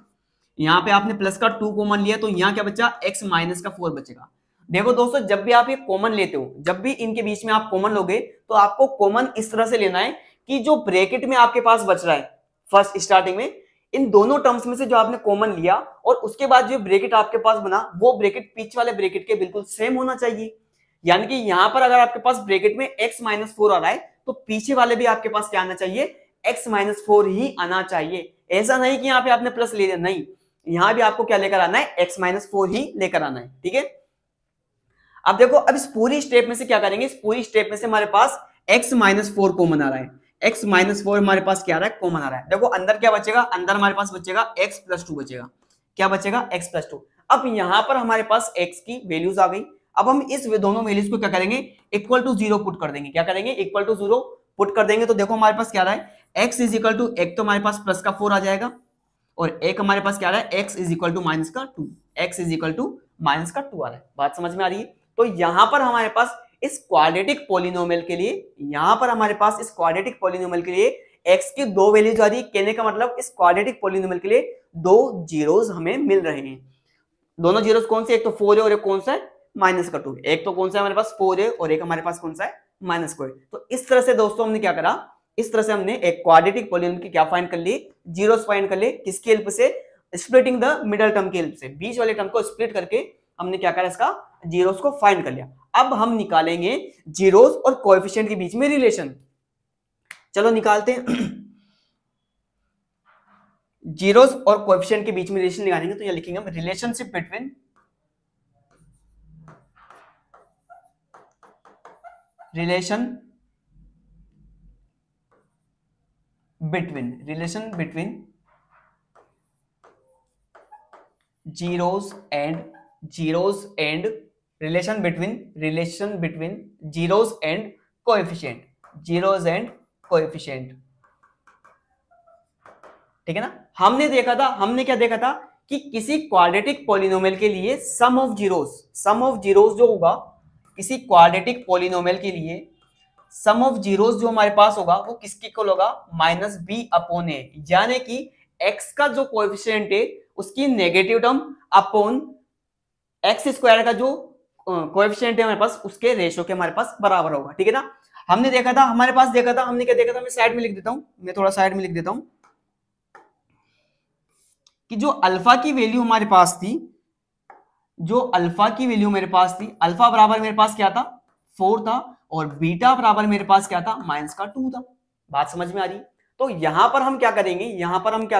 यहाँ पे आपने प्लस का 2 कॉमन लिया तो यहाँ क्या बचा, x माइनस का 4 बचेगा। देखो दोस्तों, जब भी आप ये कॉमन लेते हो, जब भी इनके बीच में आप कॉमन लोगे, तो आपको कॉमन इस तरह से लेना है कि जो ब्रैकेट में आपके पास बच रहा है फर्स्ट स्टार्टिंग में, इन दोनों टर्म्स में से जो आपने कॉमन लिया और उसके बाद जो ब्रैकेट आपके पास बना, वो ब्रैकेट पीछे वाले ब्रैकेट के बिल्कुल सेम होना चाहिए। यानी कि यहां पर अगर आपके पास ब्रैकेट में x माइनस 4 आ रहा है, तो पीछे वाले भी आपके पास क्या आना चाहिए, x माइनस 4 ही आना चाहिए। ऐसा नहीं कि यहाँ पे आपने प्लस ले लिया, नहीं, यहां भी आपको क्या लेकर आना है, x माइनस 4 ही लेकर आना है। ठीक है। अब देखो, अब इस पूरी स्टेप में से क्या करेंगे, इस पूरी स्टेप में से हमारे पास x माइनस 4 कॉमन आ रहा है, x माइनस 4 हमारे पास क्या आ रहा है, कॉमन आ रहा है। देखो अंदर क्या बचेगा, अंदर हमारे पास बचेगा x प्लस 2 बचेगा। क्या बचेगा, x प्लस 2। अब यहां पर हमारे पास x की वैल्यूज आ गई। अब हम इस दोनों वैल्यूज को क्या करेंगे, इक्वल टू 0 पुट कर देंगे। क्या करेंगे, इक्वल टू 0 पुट कर देंगे। तो देखो हमारे पास क्या आ रहा है, x इज इक्वल टू, एक तो हमारे पास प्लस का 4 आ जाएगा, और एक हमारे पास क्या आ रहा है, x is equal to minus का 2, x is equal to minus का 2 आ रहा है। बात समझ में आ रही है। तो यहां पर हमारे पास इस क्वाड्रेटिक पॉलिनोमियल के लिए, यहां पर हमारे पास इस क्वाड्रेटिक पॉलिनोमियल के लिए x की दो वैल्यूज आ रही है। कहने का मतलब इस क्वाड्रेटिक पॉलिनोमियल के लिए दो जीरोस हमें मिल रहे हैं। दोनों जीरोस कौन से, एक तो 4 है और एक कौन सा है, माइनस का 2। एक तो कौन सा है हमारे पास, 4 है, और एक हमारे पास कौन सा है, माइनस का 2। तो इस तरह से दोस्तों हमने क्या करा, इस तरह से हमने एक क्वाड्रेटिक पॉलिनोमियल की क्या फाइंड कर ली, जीरोस फाइंड कर लिए। किसकी हेल्प से, स्प्लिटिंग द मिडल टर्म की हेल्प से। बीच वाले टर्म को स्प्लिट करके हमने क्या करा, इसका जीरोस को फाइंड कर लिया। अब हम निकालेंगे जीरोस और कोएफिशिएंट के बीच में रिलेशन। चलो निकालते हैं। जीरोस और कोएफिशिएंट के बीच में रिलेशन निकालेंगे तो ये लिखेंगे हम, relationship between relation between zeros and relation between zeros and coefficient, ठीक है ना। हमने क्या देखा था कि किसी क्वाड्रेटिक पॉलिनोमियल के लिए सम ऑफ जीरोस जो होगा, किसी क्वाड्रेटिक पॉलिनोमियल के लिए सम ऑफ जीरोस जो हमारे पास होगा वो किसके इक्वल होगा, माइनस बी अपॉन ए। यानी कि x का जो कोएफिशिएंट है उसकी negative term upon x square का जो कोएफिशिएंट है हमारे पास उसके रेशियो के हमारे पास बराबर होगा। ठीक है ना। हमने देखा था, हमने क्या देखा था, मैं साइड में लिख देता हूं, मैं थोड़ा साइड में लिख देता हूं कि जो अल्फा की वैल्यू हमारे पास थी, अल्फा बराबर मेरे पास क्या था, 4 था, और बीटा बराबर मेरे पास क्या था, माइनस का 2 था। बात समझ में आ रही। तो यहां पर हम क्या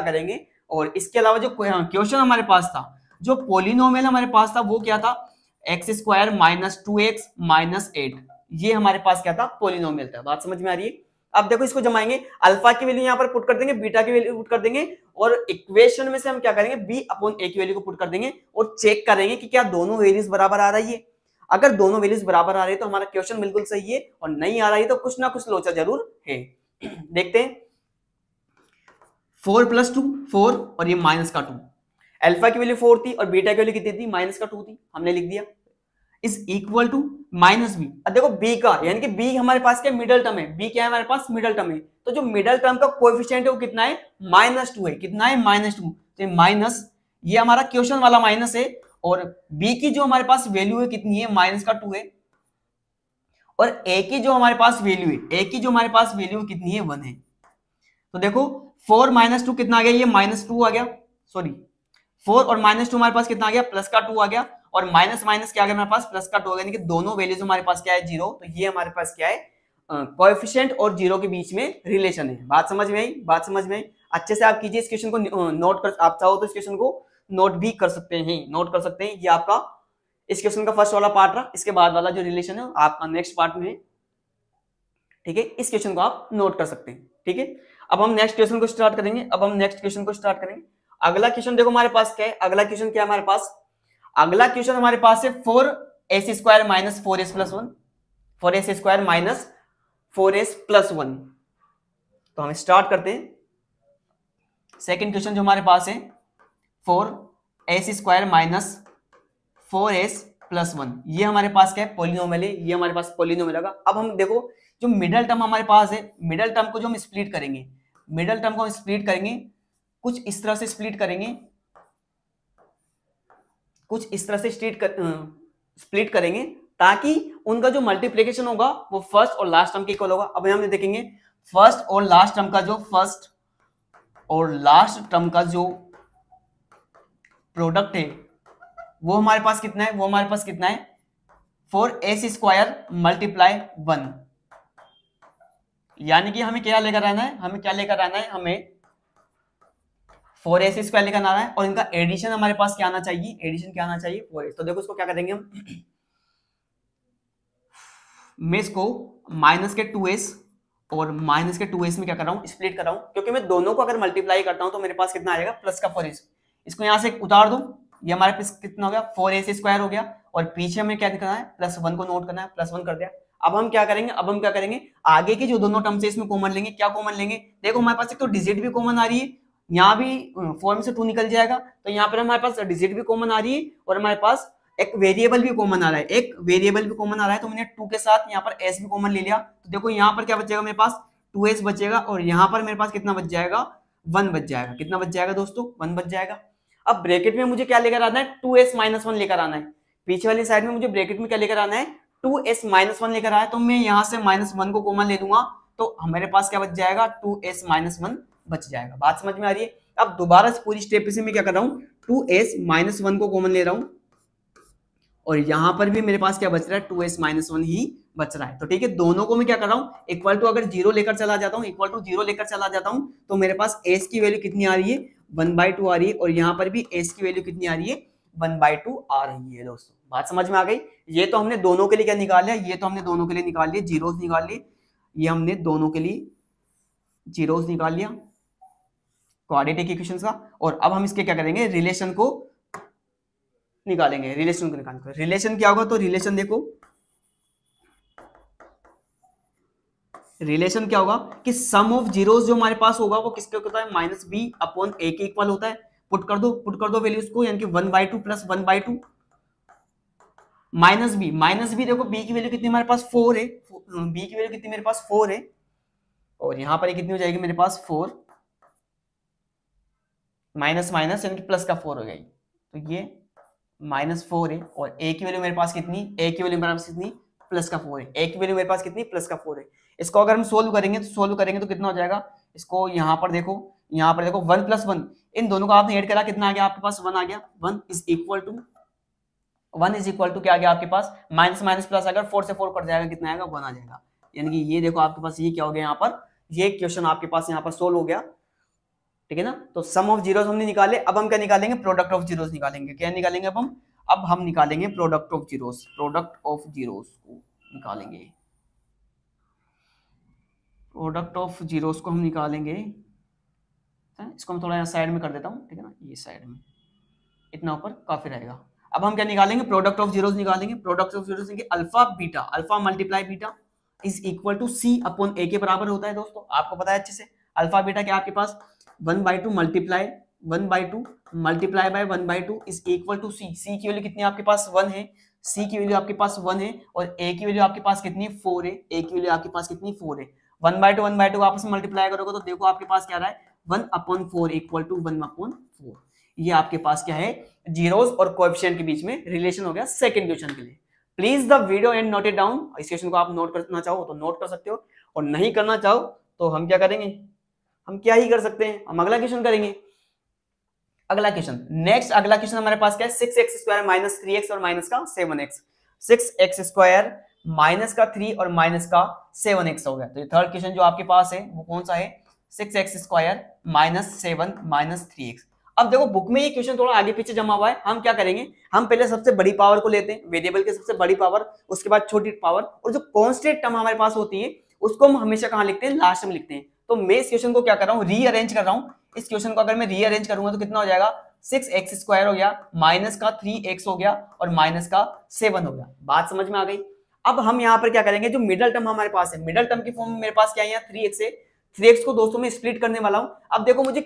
करेंगे, और इसके अलावा जो क्वेश्चन हमारे पास था, जो पॉलिनोमियल हमारे पास था वो क्या था, x square minus 2x minus 8, ये हमारे पास क्या था, पॉलिनोमियल था। बात समझ में आ रही है। अब देखो इसको जमाएंगे, अल्फा की वैल्यू यहाँ पर पुट कर देंगे, बीटा की वैल्यू पुट कर देंगे, और इक्वेशन में से हम क्या करेंगे, बी अपॉन ए की वैल्यू को पुट कर देंगे और चेक करेंगे कि क्या दोनों वैल्यूज बराबर आ रही है। अगर दोनों वैल्यूज बराबर आ रही है तो हमारा क्वेश्चन बिल्कुल सही है, और नहीं आ रही है तो कुछ ना कुछ लोचा जरूर है। देखते हैं, 4 + 2 4 और ये माइनस का 2, अल्फा की वैल्यू 4 थी और बीटा की वैल्यू कितनी थी, माइनस का 2 थी, हमने लिख दिया, is equal to minus b. अब देखो बी का यानी कि बी हमारे पास क्या मिडल टर्म है, बी क्या है हमारे पास, मिडल टर्म है, तो जो मिडल टर्म का कोएफिशिएंट है वो कितना है, -2 है, कितना है, -2, तो माइनस, ये हमारा क्वेश्चन वाला माइनस है, और बी की जो हमारे पास वैल्यू है कितनी है, -2 है, और ए की जो हमारे पास वैल्यू है, ए की जो हमारे पास वैल्यू कितनी है, 1 है। तो देखो 4 - 2 कितना आ गया, ये -2 आ गया, सॉरी 4 और -2 हमारे पास कितना आ गया, प्लस का 2 आ गया, और माइनस माइनस क्या आ गया हमारे पास, प्लस का 2 आ गया, यानी कि दोनों वैल्यूज हमारे पास क्या है, 0, तो ये हमारे पास क्या है, कोएफिशिएंट और 0 के बीच में रिलेशन है। बात समझ में आई, बात समझ में आई, अच्छे से आप कीजिए इस क्वेश्चन को, नोट कर, आप चाहो तो इस क्वेश्चन को नोट भी कर सकते हैं, नोट कर सकते हैं, ये आपका इस क्वेश्चन का फर्स्ट वाला पार्ट रहा, इसके बाद वाला जो रिलेशन है आपका नेक्स्ट पार्ट में है, ठीक है, इस क्वेश्चन को आप नोट कर सकते हैं, ठीक है। अब हम नेक्स्ट क्वेश्चन को स्टार्ट करेंगे, अब हम नेक्स्ट क्वेश्चन को स्टार्ट करेंगे। अगला क्वेश्चन देखो हमारे पास क्या है, अगला क्वेश्चन क्या है हमारे पास, अगला क्वेश्चन हमारे पास है 4s² - 4s + 1, 4s² - 4s + 1। तो हम स्टार्ट करते हैं। सेकंड क्वेश्चन जो हमारे पास है 4s² - 4s + 1, ये हमारे पास क्या है, पॉलिनोमियल है, ये हमारे पास पॉलिनोमियल होगा। अब हम देखो जो मिडल टर्म हमारे पास है, मिडल टर्म को जो हम स्प्लिट करेंगे, मिडल टर्म को हम स्प्लिट करेंगे, कुछ इस तरह से स्प्लिट करेंगे, कुछ इस तरह से स्प्लिट करेंगे, ताकि उनका जो मल्टीप्लिकेशन होगा वो फर्स्ट और लास्ट टर्म के इक्वल होगा। अब हम देखेंगे फर्स्ट और लास्ट टर्म का जो प्रोडक्ट है वो हमारे पास कितना है, वो हमारे पास कितना है, 4s² × 1, यानी कि हमें क्या लेकर आना है, हमें क्या लेकर आना है, हमें 4s² लेकर आना है, और इनका एडिशन हमारे पास क्या आना चाहिए, एडिशन क्या आना चाहिए, 4s। तो देखो इसको क्या करेंगे हम, मैं इसको माइनस के 2s और माइनस के 2s में क्या कर रहा हूं, स्प्लिट कर रहा हूं, क्योंकि मैं दोनों को अगर मल्टीप्लाई करता हूं तो मेरे पास कितना आएगा, प्लस का 4s। इसको यहां से उतार दो, ये हमारे पास कितना हो गया, 4s² हो गया, और पीछे हमें क्या करना है, +1 को नोट करना है, +1 कर दिया। अब हम क्या करेंगे, अब हम क्या करेंगे, आगे की जो दोनों टर्म्स है इसमें कॉमन लेंगे। क्या कॉमन लेंगे, देखो हमारे पास एक तो डिजिट भी कॉमन आ रही है, यहाँ भी 4 में से 2 निकल जाएगा, तो यहाँ पर हमारे पास डिजिट भी कॉमन आ रही है, और हमारे पास एक वेरिएबल भी कॉमन आ रहा है, एक वेरिएबल भी कॉमन आ रहा है, तो मैंने 2 के साथ यहाँ पर s भी कॉमन ले लिया। तो देखो यहाँ पर क्या बचेगा मेरे पास, 2s बचेगा, और यहाँ पर मेरे पास कितना बच जाएगा, 1 बच जाएगा। कितना बच जाएगा दोस्तों, 1 बच जाएगा। अब ब्रैकेट में मुझे क्या लेकर आना है, 2s - 1 लेकर आना है, पीछे वाली साइड में मुझे ब्रैकेट में क्या लेकर आना है, 2s - 1 लेकर आया, तो मैं यहाँ से -1 को कॉमन ले लूंगा, तो हमारे पास क्या बच जाएगा, 2s - 1 बच जाएगा। बात समझ में आ रही है। अब दोबारा से पूरी स्टेप से मैं क्या कर रहा हूँ, 2s - 1 को कॉमन ले रहा हूँ, और यहां पर भी मेरे पास क्या बच रहा है, 2s - 1 ही बच रहा है। तो ठीक है, दोनों को मैं क्या कर रहा हूं, इक्वल टू अगर 0 लेकर चला जाता हूं, इक्वल टू 0 लेकर चला जाता हूं, तो मेरे पास s की वैल्यू कितनी आ रही है, 1/2 आ रही है, और यहां पर भी s की वैल्यू कितनी आ रही है, 1/2 आ रही है। दोस्तों बात समझ में आ गई। ये तो हमने दोनों के लिए क्या निकाल लिया, ये तो हमने दोनों के लिए निकाल लिया, जीरोस निकाल लिए, ये हमने दोनों के लिए जीरोस निकाल लिया क्वाड्रेटिक इक्वेशंस का। और अब हम इसके क्या करेंगे, रिलेशन को निकालेंगे, रिलेशन को निकालेंगे। रिलेशन क्या होगा, तो रिलेशन देखो, रिलेशन क्या होगा कि सम ऑफ जीरोस जो हमारे पास होगा वो किसके होता है, -b/a के इक्वल होता है। पुट कर दो वैल्यूज को, यानी कि 1/2 + 1/2 -b देखो b की वैल्यू कितनी हमारे पास 4 है, b की वैल्यू कितनी मेरे पास 4 है, और यहां पर कितनी हो जाएगी मेरे पास 4 माइनस माइनस यानी कि प्लस का 4 हो गई, तो ये -4 है, और a की वैल्यू मेरे पास कितनी, a की वैल्यू मेरे पास कितनी, प्लस का 4 है, a की वैल्यू मेरे पास कितनी, प्लस का 4 है। इसको अगर हम सोल्व करेंगे तो कितना हो जाएगा, इसको यहाँ पर देखो 1 + 1, इन दोनों का आपने ऐड करा, कितना आ गया आपके पास, 1 आ गया। 1 इज इक्वल टू क्या आ गया आपके पास, माइनस माइनस प्लस, अगर 4 से 4 कट जाएगा, कितना आएगा, 1 आ जाएगा। यानी कि ये देखो आपके पास ये क्या हो गया, यहाँ पर ये क्वेश्चन आपके पास यहाँ पर सोल्व हो गया, ठीक है ना। तो सम ऑफ जीरोस हमने निकाले, अब हम क्या निकालेंगे, प्रोडक्ट ऑफ जीरोस निकालेंगे। क्या निकालेंगे अब हम निकालेंगे प्रोडक्ट ऑफ जीरोस को निकालेंगे। प्रोडक्ट ऑफ जीरोस को हम निकालेंगे, इसको मैं थोड़ा साइड में कर देता हूँ, ठीक है ना, ये साइड में, इतना ऊपर काफी रहेगा। अब हम क्या निकालेंगे, प्रोडक्ट ऑफ जीरोस निकालेंगे। Product of zeros alpha beta, alpha multiply beta is equal to c upon a के बराबर होता है दोस्तों, आपको पता है अच्छे से। अल्फा बीटा क्या आपके पास 1/2 multiply 1/2 multiply by 1/2 is equal to C. C की वैल्यू कितनी आपके पास 1 है, सी की वैल्यू आपके पास 1 है, और ए की वैल्यू आपके पास कितनी 4 है, ए की वैल्यू आपके पास कितनी 4 है। 1/2 आपस में मल्टीप्लाई करोगे तो देखो आपके पास क्या रहा है 1/4 इक्वल टू 1/4। ये आपके पास क्या है, जीरोस और कोएफिशिएंट के बीच में रिलेशन हो गया सेकंड क्वेश्चन के लिए। Please the video and note it down. इस क्वेश्चन को आप नोट करना चाहो तो नोट कर सकते हो, और नहीं करना चाहो तो हम क्या करेंगे, हम क्या ही कर सकते हैं, हम अगला क्वेश्चन करेंगे। अगला क्वेश्चन, नेक्स्ट अगला क्वेश्चन हमारे पास क्या है, 6x² माइनस 3x और माइनस का 7x। 6x² माइनस का 3 और माइनस का 7x हो गया। तो ये थर्ड क्वेश्चन जो आपके पास है वो कौन सा है, 6x² माइनस 7 माइनस 3x। अब देखो बुक में ये क्वेश्चन थोड़ा आगे पीछे जमा हुआ है, हम क्या करेंगे, हम पहले सबसे बड़ी पावर को लेते हैं, वेरिएबल की सबसे बड़ी पावर, उसके बाद छोटी पावर, और जो कांस्टेंट टर्म हमारे पास होती है उसको हम हमेशा कहां लिखते हैं, लास्ट में लिखते हैं। तो मैं इस क्वेश्चन को क्या कर रहा हूं, रीअरेंज कर रहा हूं। इस क्वेश्चन को अगर मैं रीअरेंज करूंगा तो कितना हो जाएगा, 6x² हो गया, माइनस का 3x हो गया, और माइनस का 7 हो गया। बात समझ में आ गई। अब हम यहाँ पर क्या करेंगे, जो मिडल टर्म हमारे पास है, मिडल टर्म की फॉर्म में मेरे पास क्या है, 3x है, 3x को दोस्तों में स्प्लिट करने वाला हूं। अब देखो मुझे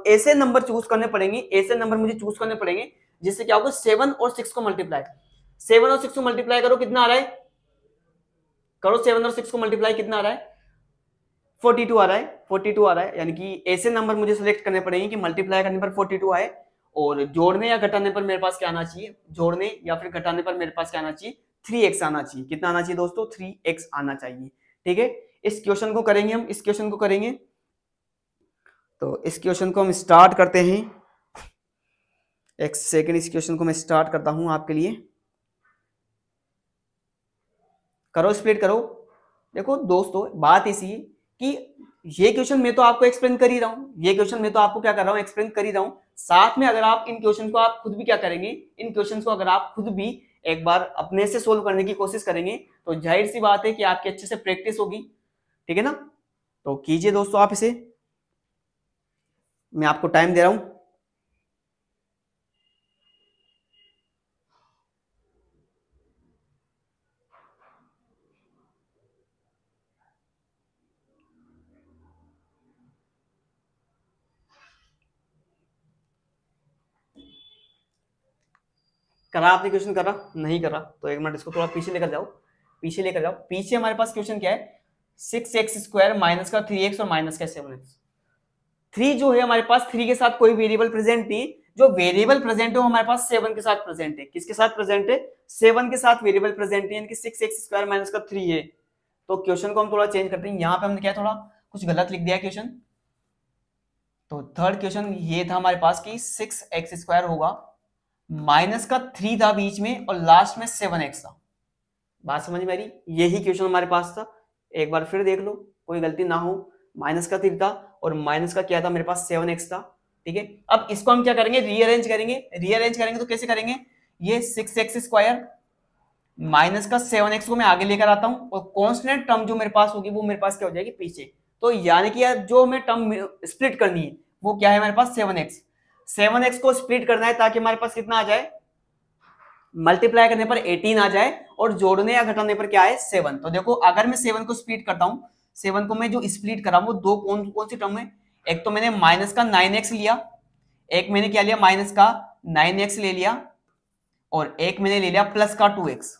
ऐसे नंबर चूज करने पड़ेंगे, ऐसे नंबर मुझे चूज करने पड़ेंगे जिससे क्या होगा, 7 और 6 को मल्टीप्लाई, 7 और 6 को मल्टीप्लाई करो, कितना आ रहा है, करो 7 और 6 को मल्टीप्लाई, कितना आ रहा है, 42 आ रहा है, 42 आ रहा है। यानी कि ऐसे नंबर मुझे सिलेक्ट करने पड़ेंगे कि मल्टीप्लाई करने पर 42 आए, और जोड़ने या घटाने पर मेरे पास क्या आना चाहिए, जोड़ने या फिर घटाने पर मेरे पास क्या आना चाहिए, 3x आना चाहिए। कितना आना चाहिए दोस्तों, 3x आना चाहिए। ठीक है, इस क्वेश्चन को करेंगे हम, इस क्वेश्चन को करेंगे। तो इस क्वेश्चन को हम स्टार्ट करते हैं, एक सेकेंड, इस क्वेश्चन को मैं स्टार्ट करता हूं आपके लिए। करो स्प्लिट करो। देखो दोस्तों बात ऐसी है कि ये क्वेश्चन मैं तो आपको एक्सप्लेन कर ही रहा हूं, ये क्वेश्चन मैं तो आपको क्या कर रहा हूं, एक्सप्लेन कर ही रहा हूं। साथ में अगर आप इन क्वेश्चन को आप खुद भी क्या करेंगे, इन क्वेश्चन को अगर आप खुद भी एक बार अपने से सोल्व करने की कोशिश करेंगे तो जाहिर सी बात है कि आपकी अच्छे से प्रैक्टिस होगी। ठीक है ना, तो कीजिए दोस्तों आप इसे, मैं आपको टाइम दे रहा हूं। करा आपने क्वेश्चन, करा नहीं करा तो एक मिनट इसको थोड़ा पीछे लेकर जाओ, पीछे लेकर जाओ। पीछे हमारे पास क्वेश्चन क्या है, 6x² माइनस का 3x और माइनस का 7x। 3 जो है हमारे पास, 3 के साथ कोई वेरिएबल प्रेजेंट नहीं, जो वेरिएबल प्रेजेंट है वो हमारे पास 7 के साथ प्रेजेंट है। किसके साथ प्रेजेंट है, 7 के साथ वेरिएबल प्रेजेंट है, यानी कि 6x² माइनस का 3 है। तो क्वेश्चन को हम थोड़ा चेंज करते हैं, यहाँ पे हमने क्या थोड़ा कुछ गलत लिख दिया क्वेश्चन। तो थर्ड क्वेश्चन ये था हमारे पास कि 6x² होगा, माइनस का 3 था बीच में, और लास्ट में 7x था। बात समझ में आ रही, यही क्वेश्चन हमारे पास था। एक बार फिर देख लो, कोई गलती ना हो। माइनस का 3 था और माइनस का क्या था मेरे पास, 7x था। ठीक है, अब इसको हम क्या करेंगे, रीअरेंज करेंगे। रीअरेंज करेंगे तो कैसे करेंगे, ये 6x² माइनस का 7x को मैं आगे लेकर आता हूं, और कांस्टेंट टर्म जो मेरे पास होगी वो मेरे पास क्या हो जाएगी, पीछे। तो यानी कि यार जो हमें टर्म स्प्लिट करनी है वो क्या है हमारे पास, 7x को स्प्लिट करना है ताकि हमारे पास कितना आ जाए, मल्टीप्लाई करने पर 18 आ जाए, और जोड़ने या घटाने पर क्या है, 7। तो देखो अगर मैं 7 को स्प्लिट करता हूं, 7 को मैं जो स्प्लिट कर रहा हूं वो दो कौन सी टर्म है, एक तो मैंने माइनस का 9x लिया, एक मैंने क्या लिया, माइनस का 9x ले लिया, और एक मैंने ले लिया प्लस का 2x।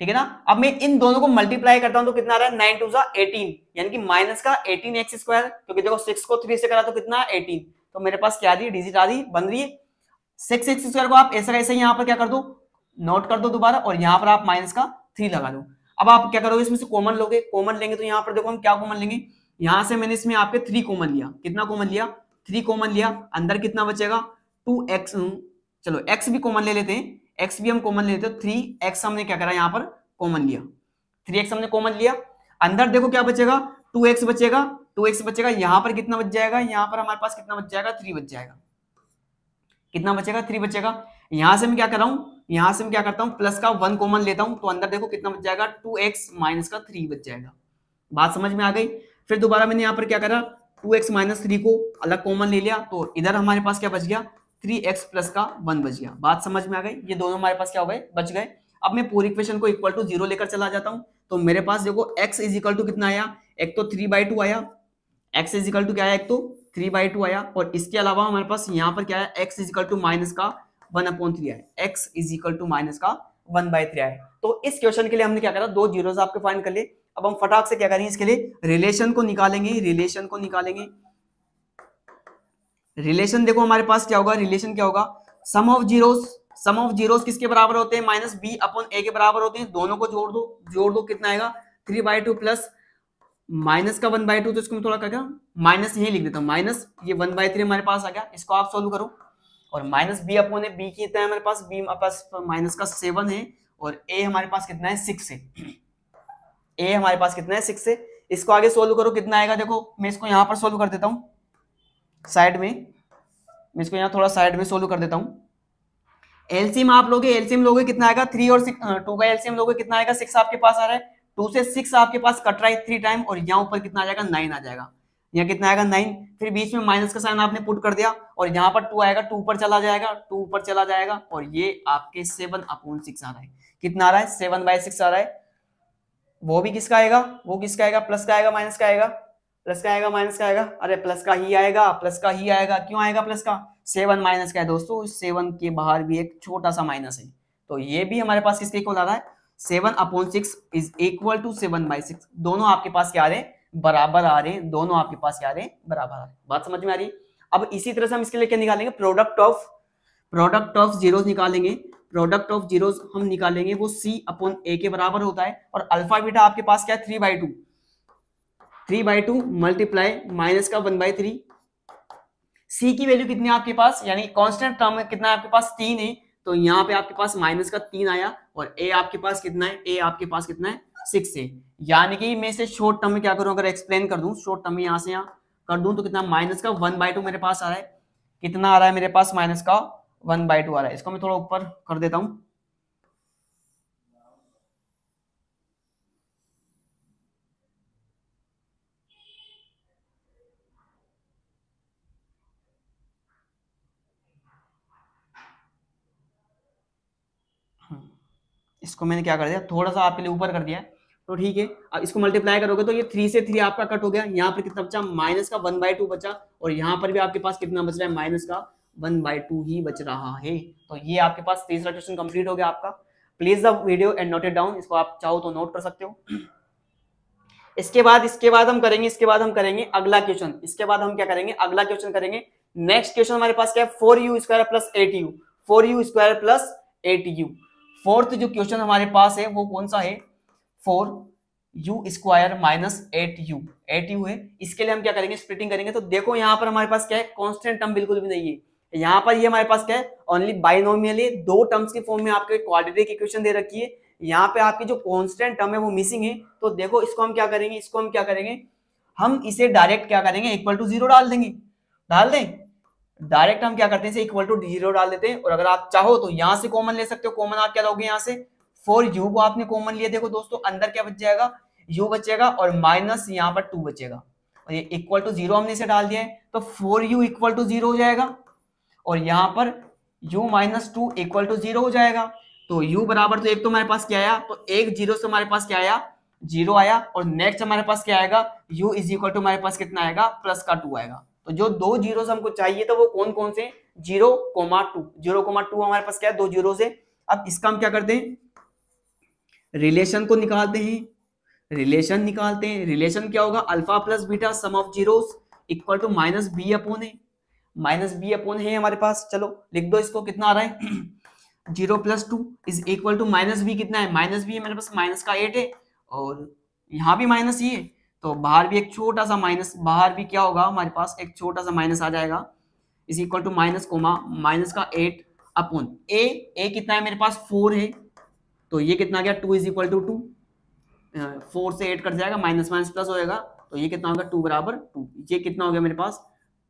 ठीक है ना, अब मैं इन दोनों को मल्टीप्लाई करता हूं तो कितना आ रहा है, 9 2 18, यानी कि माइनस का 18x², क्योंकि देखो 6 को 3 से करा तो कितना 18। तो मेरे पास क्या आ रही है, डिजिट आ रही बन रही है। 6x² को आप ऐसा कैसे यहां पर क्या कर दो, नोट कर दो दोबारा, और यहां पर आप माइनस का 3 लगा दो। अब आप क्या करोगे, इसमें से कॉमन लोगे, कॉमन लेंगे तो यहां पर देखो हम क्या कॉमन लेंगे, यहां से मैंने इसमें आपके 3 कॉमन लिया, कितना कॉमन लिया, 3 कॉमन लिया, अंदर कितना बचेगा 2x। चलो x भी कॉमन ले लेते हैं, x भी हम कॉमन ले लेते हैं, 3x हमने क्या करा यहां पर कॉमन लिया, 3x हमने कॉमन लिया, अंदर देखो क्या बचेगा, 2x बचेगा, 2x बचेगा, यहां पर कितना बच जाएगा, यहां पर हमारे पास कितना बच जाएगा, 3 बच जाएगा। कितना बचेगा, 3 बचेगा। यहां से मैं क्या कर रहा हूं, यहां से मैं क्या करता हूं, प्लस का 1 कॉमन लेता हूं, तो अंदर देखो कितना बच जाएगा, 2x माइनस का 3 बच जाएगा। बात समझ में आ गई। फिर दोबारा मैंने यहाँ पर क्या करा, 2x माइनस 3 को अलग कॉमन ले लिया, तो इधर हमारे पास क्या बच गया, 3x प्लस का 1 बच गया। बात समझ में आ गई, ये दोनों हमारे पास क्या हो गए, बच गए। अब मैं पूरी इक्वेशन को इक्वल टू 0 लेकर चला जाता हूँ, तो मेरे पास देखो x इज इक्वल टू कितना आया, एक तो 3/2 आया, x इज इक्वल टू क्या आया, एक तो 3/2 आया, और इसके अलावा हमारे पास यहाँ पर क्या है, x is equal to minus का 1/3 आया, x is equal to minus का 1/3 आया। तो इस क्वेश्चन के लिए हमने क्या करा, दो जीरोस आपके फाइंड कर लिए। अब हम फटाक से क्या करेंगे, इसके लिए रिलेशन को निकालेंगे, रिलेशन को निकालेंगे। रिलेशन देखो हमारे पास क्या होगा, रिलेशन क्या होगा, sum of zeros, sum of zeros किसके बराबर होते हैं, माइनस बी अपॉन ए के बराबर होते हैं। दोनों को जोड़ दो, जोड़ दो कितना आएगा, 3/2 प्लस माइनस का 1/2, तो इसको मैं थोड़ा करके माइनस यही लिख देता हूँ, माइनस ये 1/3 हमारे पास आ गया, इसको आप सोल्व करो। और माइनस बी अपॉन ए, बी कितना है हमारे पास, बी हमारे पास माइनस का 7 है, और ए हमारे पास कितना है, 6 है, ए हमारे पास कितना है, 6 है। इसको आगे सोल्व करो, कितना आएगा, देखो मैं इसको यहाँ पर सोल्व कर देता हूँ साइड में, मैं इसको यहाँ थोड़ा साइड में सोल्व कर देता हूँ। एलसीएम आप लोगे, एलसीएम लोगे कितना आएगा, 3 और 6, 2 का एलसीएम लोगे कितना आएगा, 6 आपके पास आ रहा है, 2 से 6 आपके पास कट रहा है 3 टाइम, और यहाँ ऊपर कितना आ जाएगा, 9 आ जाएगा, यहाँ कितना आएगा 9, फिर बीच में माइनस का साइन आपने पुट कर दिया, और यहाँ पर 2 आएगा, 2 ऊपर चला जाएगा, 2 ऊपर चला जाएगा, और ये आपके 7/6 आ रहा है, कितना आ रहा है, 7/6 आ रहा है। वो भी किसका आएगा, वो किसका आएगा, प्लस का आएगा, माइनस का आएगा, प्लस का आएगा, माइनस का आएगा, अरे प्लस का ही आएगा, प्लस का ही आएगा, क्यों आएगा प्लस का, 7 माइनस का है दोस्तों, 7 के बाहर भी एक छोटा सा माइनस है, तो ये भी हमारे पास किसके इक्वल आ रहा है, 7/6 इज इक्वल टू 7/6। दोनों आपके पास क्या आ रहे हैं, बराबर आ रहे हैं, दोनों आपके पास क्या आ रहे हैं, बराबर आ रहे हैं। बात समझ में आ रही है। अब इसी तरह से हम इसके लिए क्या निकालेंगे, प्रोडक्ट ऑफ जीरोस निकालेंगे। प्रोडक्ट ऑफ जीरोस हम निकालेंगे, वो c अपॉन a के बराबर होता है, और अल्फा बीटा आपके पास क्या है, 3/2, 3/2 मल्टीप्लाई माइनस का 1/3। c की वैल्यू कितनी है आपके पास, यानी कांस्टेंट टर्म कितना है आपके पास, 3 है, तो यहाँ पे आपके पास माइनस का 3 आया, और a आपके पास कितना है, a आपके पास कितना है, 6 है। यानी कि मैं इसे शॉर्ट टर्म में क्या करूं, अगर एक्सप्लेन कर दूं, शॉर्ट टर्म में यहाँ से यहाँ कर दूं, तो कितना, माइनस का 1/2 मेरे पास आ रहा है, कितना आ रहा है मेरे पास, माइनस का 1/2 आ रहा है। इसको मैं थोड़ा ऊपर कर देता हूं, इसको मैंने क्या कर दिया, थोड़ा सा आपके लिए ऊपर कर दिया, तो ठीक है। अब इसको मल्टीप्लाई करोगे तो ये 3 से 3 आपका कट हो गया, यहाँ पर कितना बचा, माइनस का 1/2 बचा, और यहाँ पर भी आपके पास कितना बच रहा है, माइनस का 1/2 ही बच रहा है। तो ये आपके पास तीसरा क्वेश्चन कंप्लीट हो गया आपका। Please the video and note it down, इसको आप चाहो तो नोट कर सकते हो। इसके बाद हम करेंगे अगला क्वेश्चन। इसके बाद हम क्या करेंगे, अगला क्वेश्चन करेंगे। नेक्स्ट क्वेश्चन हमारे पास क्या है, 4u² plus 8u, 4u² plus 8u। Fourth जो क्वेश्चन हमारे पास है वो कौन सा है, 4u² माइनस 8u, 8u है। इसके लिए हम क्या करेंगे, स्प्लिटिंग करेंगे। तो देखो यहाँ पर हमारे पास क्या है, कांस्टेंट टर्म बिल्कुल भी नहीं है, यहाँ पर ये हमारे पास क्या है, ओनली बाइनोमियल है, दो टर्म्स की फॉर्म में आपके क्वाड्रेटिक इक्वेशन दे रखी है, यहाँ पे आपकी जो कांस्टेंट टर्म है वो मिसिंग है। तो देखो इसको हम क्या करेंगे, हम इसे डायरेक्ट क्या करेंगे, इक्वल टू 0 डाल देंगे, डाल दें डायरेक्ट। हम क्या करते हैं, इक्वल टू 0 डाल देते हैं, और अगर आप चाहो तो यहां से कॉमन ले सकते हो। कॉमन आप क्या लोगे, यहाँ से 4u को आपने कॉमन लिया, देखो दोस्तों अंदर क्या बच जाएगा, u बचेगा, और माइनस यहाँ पर 2 बचेगा, और ये इक्वल टू 0 हमने इसे डाल दिया है, तो 4u इक्वल टू 0 हो जाएगा, और यहाँ पर u माइनस 2 इक्वल टू 0 हो जाएगा। तो u बराबर, तो एक तो हमारे पास क्या आया, तो एक 0 से हमारे पास क्या आया, 0 आया, और नेक्स्ट हमारे पास क्या आएगा, u इज इक्वल टू हमारे पास कितना आएगा, प्लस का 2 आएगा। तो जो दो जीरोस हमको चाहिए तो वो कौन कौन से, 0,2, 0,2 हमारे पास क्या है, दो जीरो से। अब इसका हम क्या करते हैं, रिलेशन को निकालते हैं, रिलेशन क्या होगा, alpha plus beta sum of zeros equal to minus b upon a, minus b upon है हमारे पास। चलो लिख दो इसको, कितना आ रहा है 0 + 2 is equal to minus b, कितना है, माइनस बी है मेरे पास, माइनस का 8 है, और यहाँ भी माइनस ही है, तो बाहर भी एक छोटा सा माइनस, बाहर भी क्या होगा हमारे पास, एक छोटा सा माइनस आ जाएगा, is equal to minus comma minus का 8 अपॉन ए कितना है मेरे पास, 4 है, तो ये कितना आ गया, 2 इज इक्वल टू 2, 4 से 8 कट जाएगा, माइनस माइनस प्लस होएगा, तो ये कितना होगा, 2 बराबर 2, ये कितना हो गया मेरे पास,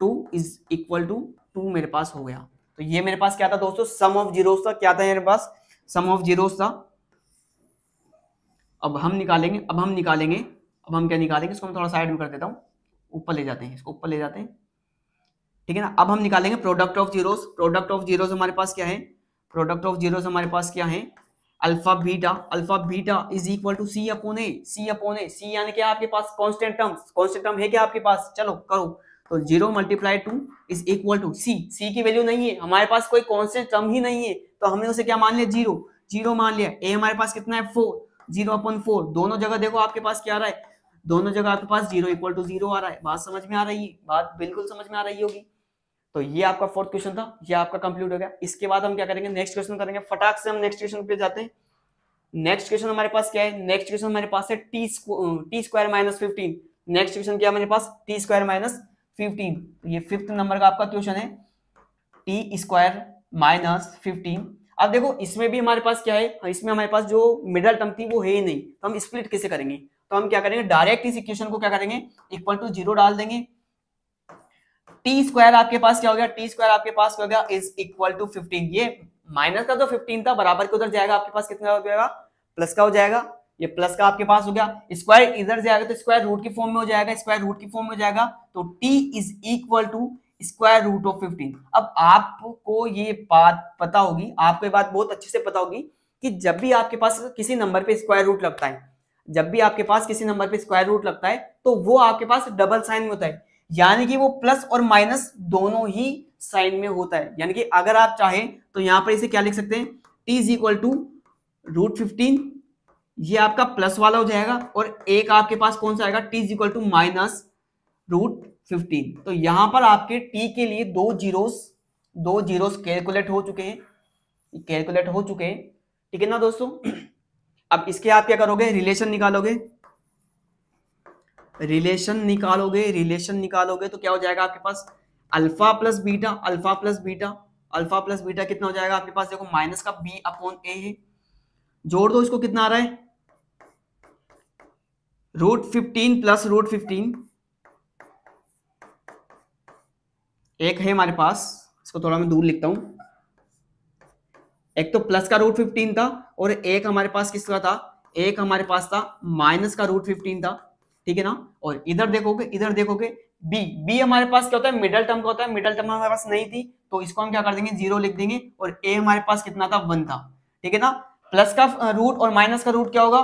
2 इज इक्वल टू 2 मेरे पास हो गया। तो ये मेरे पास क्या था दोस्तों, सम ऑफ जीरोस था, क्या था मेरे पास, सम ऑफ जीरोस था। अब हम निकालेंगे अब हम क्या निकालेंगे, इसको मैं थोड़ा साइड में कर देता हूँ, ऊपर ले जाते हैं, इसको ऊपर ले जाते हैं, ठीक है ना। अब हम निकालेंगे product of zeros. Product of zeros हमारे पास क्या है, प्रोडक्ट ऑफ जीरोस हमारे पास क्या है, alpha beta is equal to c upon a, c upon a, c यानी क्या आपके पास कांस्टेंट टर्म है क्या आपके पास, चलो करो। तो 0 multiply 2 is equal to C, C की वैल्यू नहीं है हमारे पास, कोई कांस्टेंट टर्म ही नहीं है, तो हमने उसे क्या मान लिया, 0 मान लिया। ए हमारे पास कितना है 4, 0/4, दोनों जगह देखो आपके पास क्या आ रहा है, दोनों जगह आपके पास 0 इक्वल टू 0 आ रहा है। बात समझ में आ रही है, बात बिल्कुल समझ में आ रही होगी। तो ये आपका फोर्थ क्वेश्चन था, ये आपका कंप्लीट हो गया। इसके बाद हम क्या करेंगे, नेक्स्ट क्वेश्चन करेंगे, फटाक से हम नेक्स्ट क्वेश्चन पे जाते हैं। नेक्स्ट क्वेश्चन हमारे पास क्या है, नेक्स्ट क्वेश्चन हमारे पास है T square minus 15। Next question क्या है हमारे पास, टी स्क्वायर माइनस 15। तो ये 5th नंबर का आपका क्वेश्चन है, टी स्क्वायर माइनस 15। अब देखो इसमें भी हमारे पास क्या है, इसमें हमारे पास जो मिडल टर्म थी वो है ही नहीं, तो हम स्प्लिट कैसे करेंगे, तो हम क्या करेंगे, डायरेक्ट इस इक्वेशन को क्या करेंगे, इक्वल टू 0 डाल देंगे। टी स्क्वायर आपके पास क्या हो गया, टी स्क्वायर आपके पास क्या हो गया, इज इक्वल टू 15। ये माइनस का जो 15 था बराबर के उधर जाएगा, आपके पास कितना हो जाएगा, प्लस का हो जाएगा, ये प्लस का आपके पास हो गया, स्क्वायर इधर जाएगा तो स्क्वायर रूट की फॉर्म में हो जाएगा, स्क्वायर रूट की फॉर्म में हो जाएगा, तो t is equal to square root of 15। अब आपको ये बात पता होगी, आपको ये बात बहुत अच्छे से पता होगी कि जब भी आपके पास किसी नंबर पे स्क्वायर रूट लगता है, जब भी आपके पास किसी नंबर पे स्क्वायर रूट लगता है तो वो आपके पास डबल साइन में होता है, यानी कि वो प्लस और माइनस दोनों ही साइन में होता है। यानी कि अगर आप चाहें तो यहां पर इसे क्या लिख सकते हैं, t is equal to root 15, ये आपका प्लस वाला हो जाएगा, और एक आपके पास कौन सा आएगा, t is equal to minus root 15। तो यहां पर आपके टी के लिए दो जीरोस कैलकुलेट हो चुके हैं, ठीक है ना दोस्तों। अब इसके आप क्या करोगे, रिलेशन निकालोगे तो क्या हो जाएगा आपके पास, अल्फा प्लस बीटा कितना हो जाएगा आपके पास, देखो माइनस का बी अपॉन ए है, जोड़ दो इसको, कितना आ रहा है, रूट 15 प्लस रूट 15, एक है हमारे पास, इसको थोड़ा मैं दूर लिखता हूं, एक तो प्लस का रूट 15 था और एक हमारे पास किसका था, एक हमारे पास था माइनस का रूट 15 था, ठीक है ना। और इधर देखोगे बी हमारे पास क्या होता है, मिडल टर्म का होता है, मिडल टर्म हमारे पास नहीं थी तो इसको हम क्या कर देंगे, 0 लिख देंगे, और ए हमारे पास कितना था, 1 था, ठीक है ना। प्लस का रूट और माइनस का रूट क्या होगा,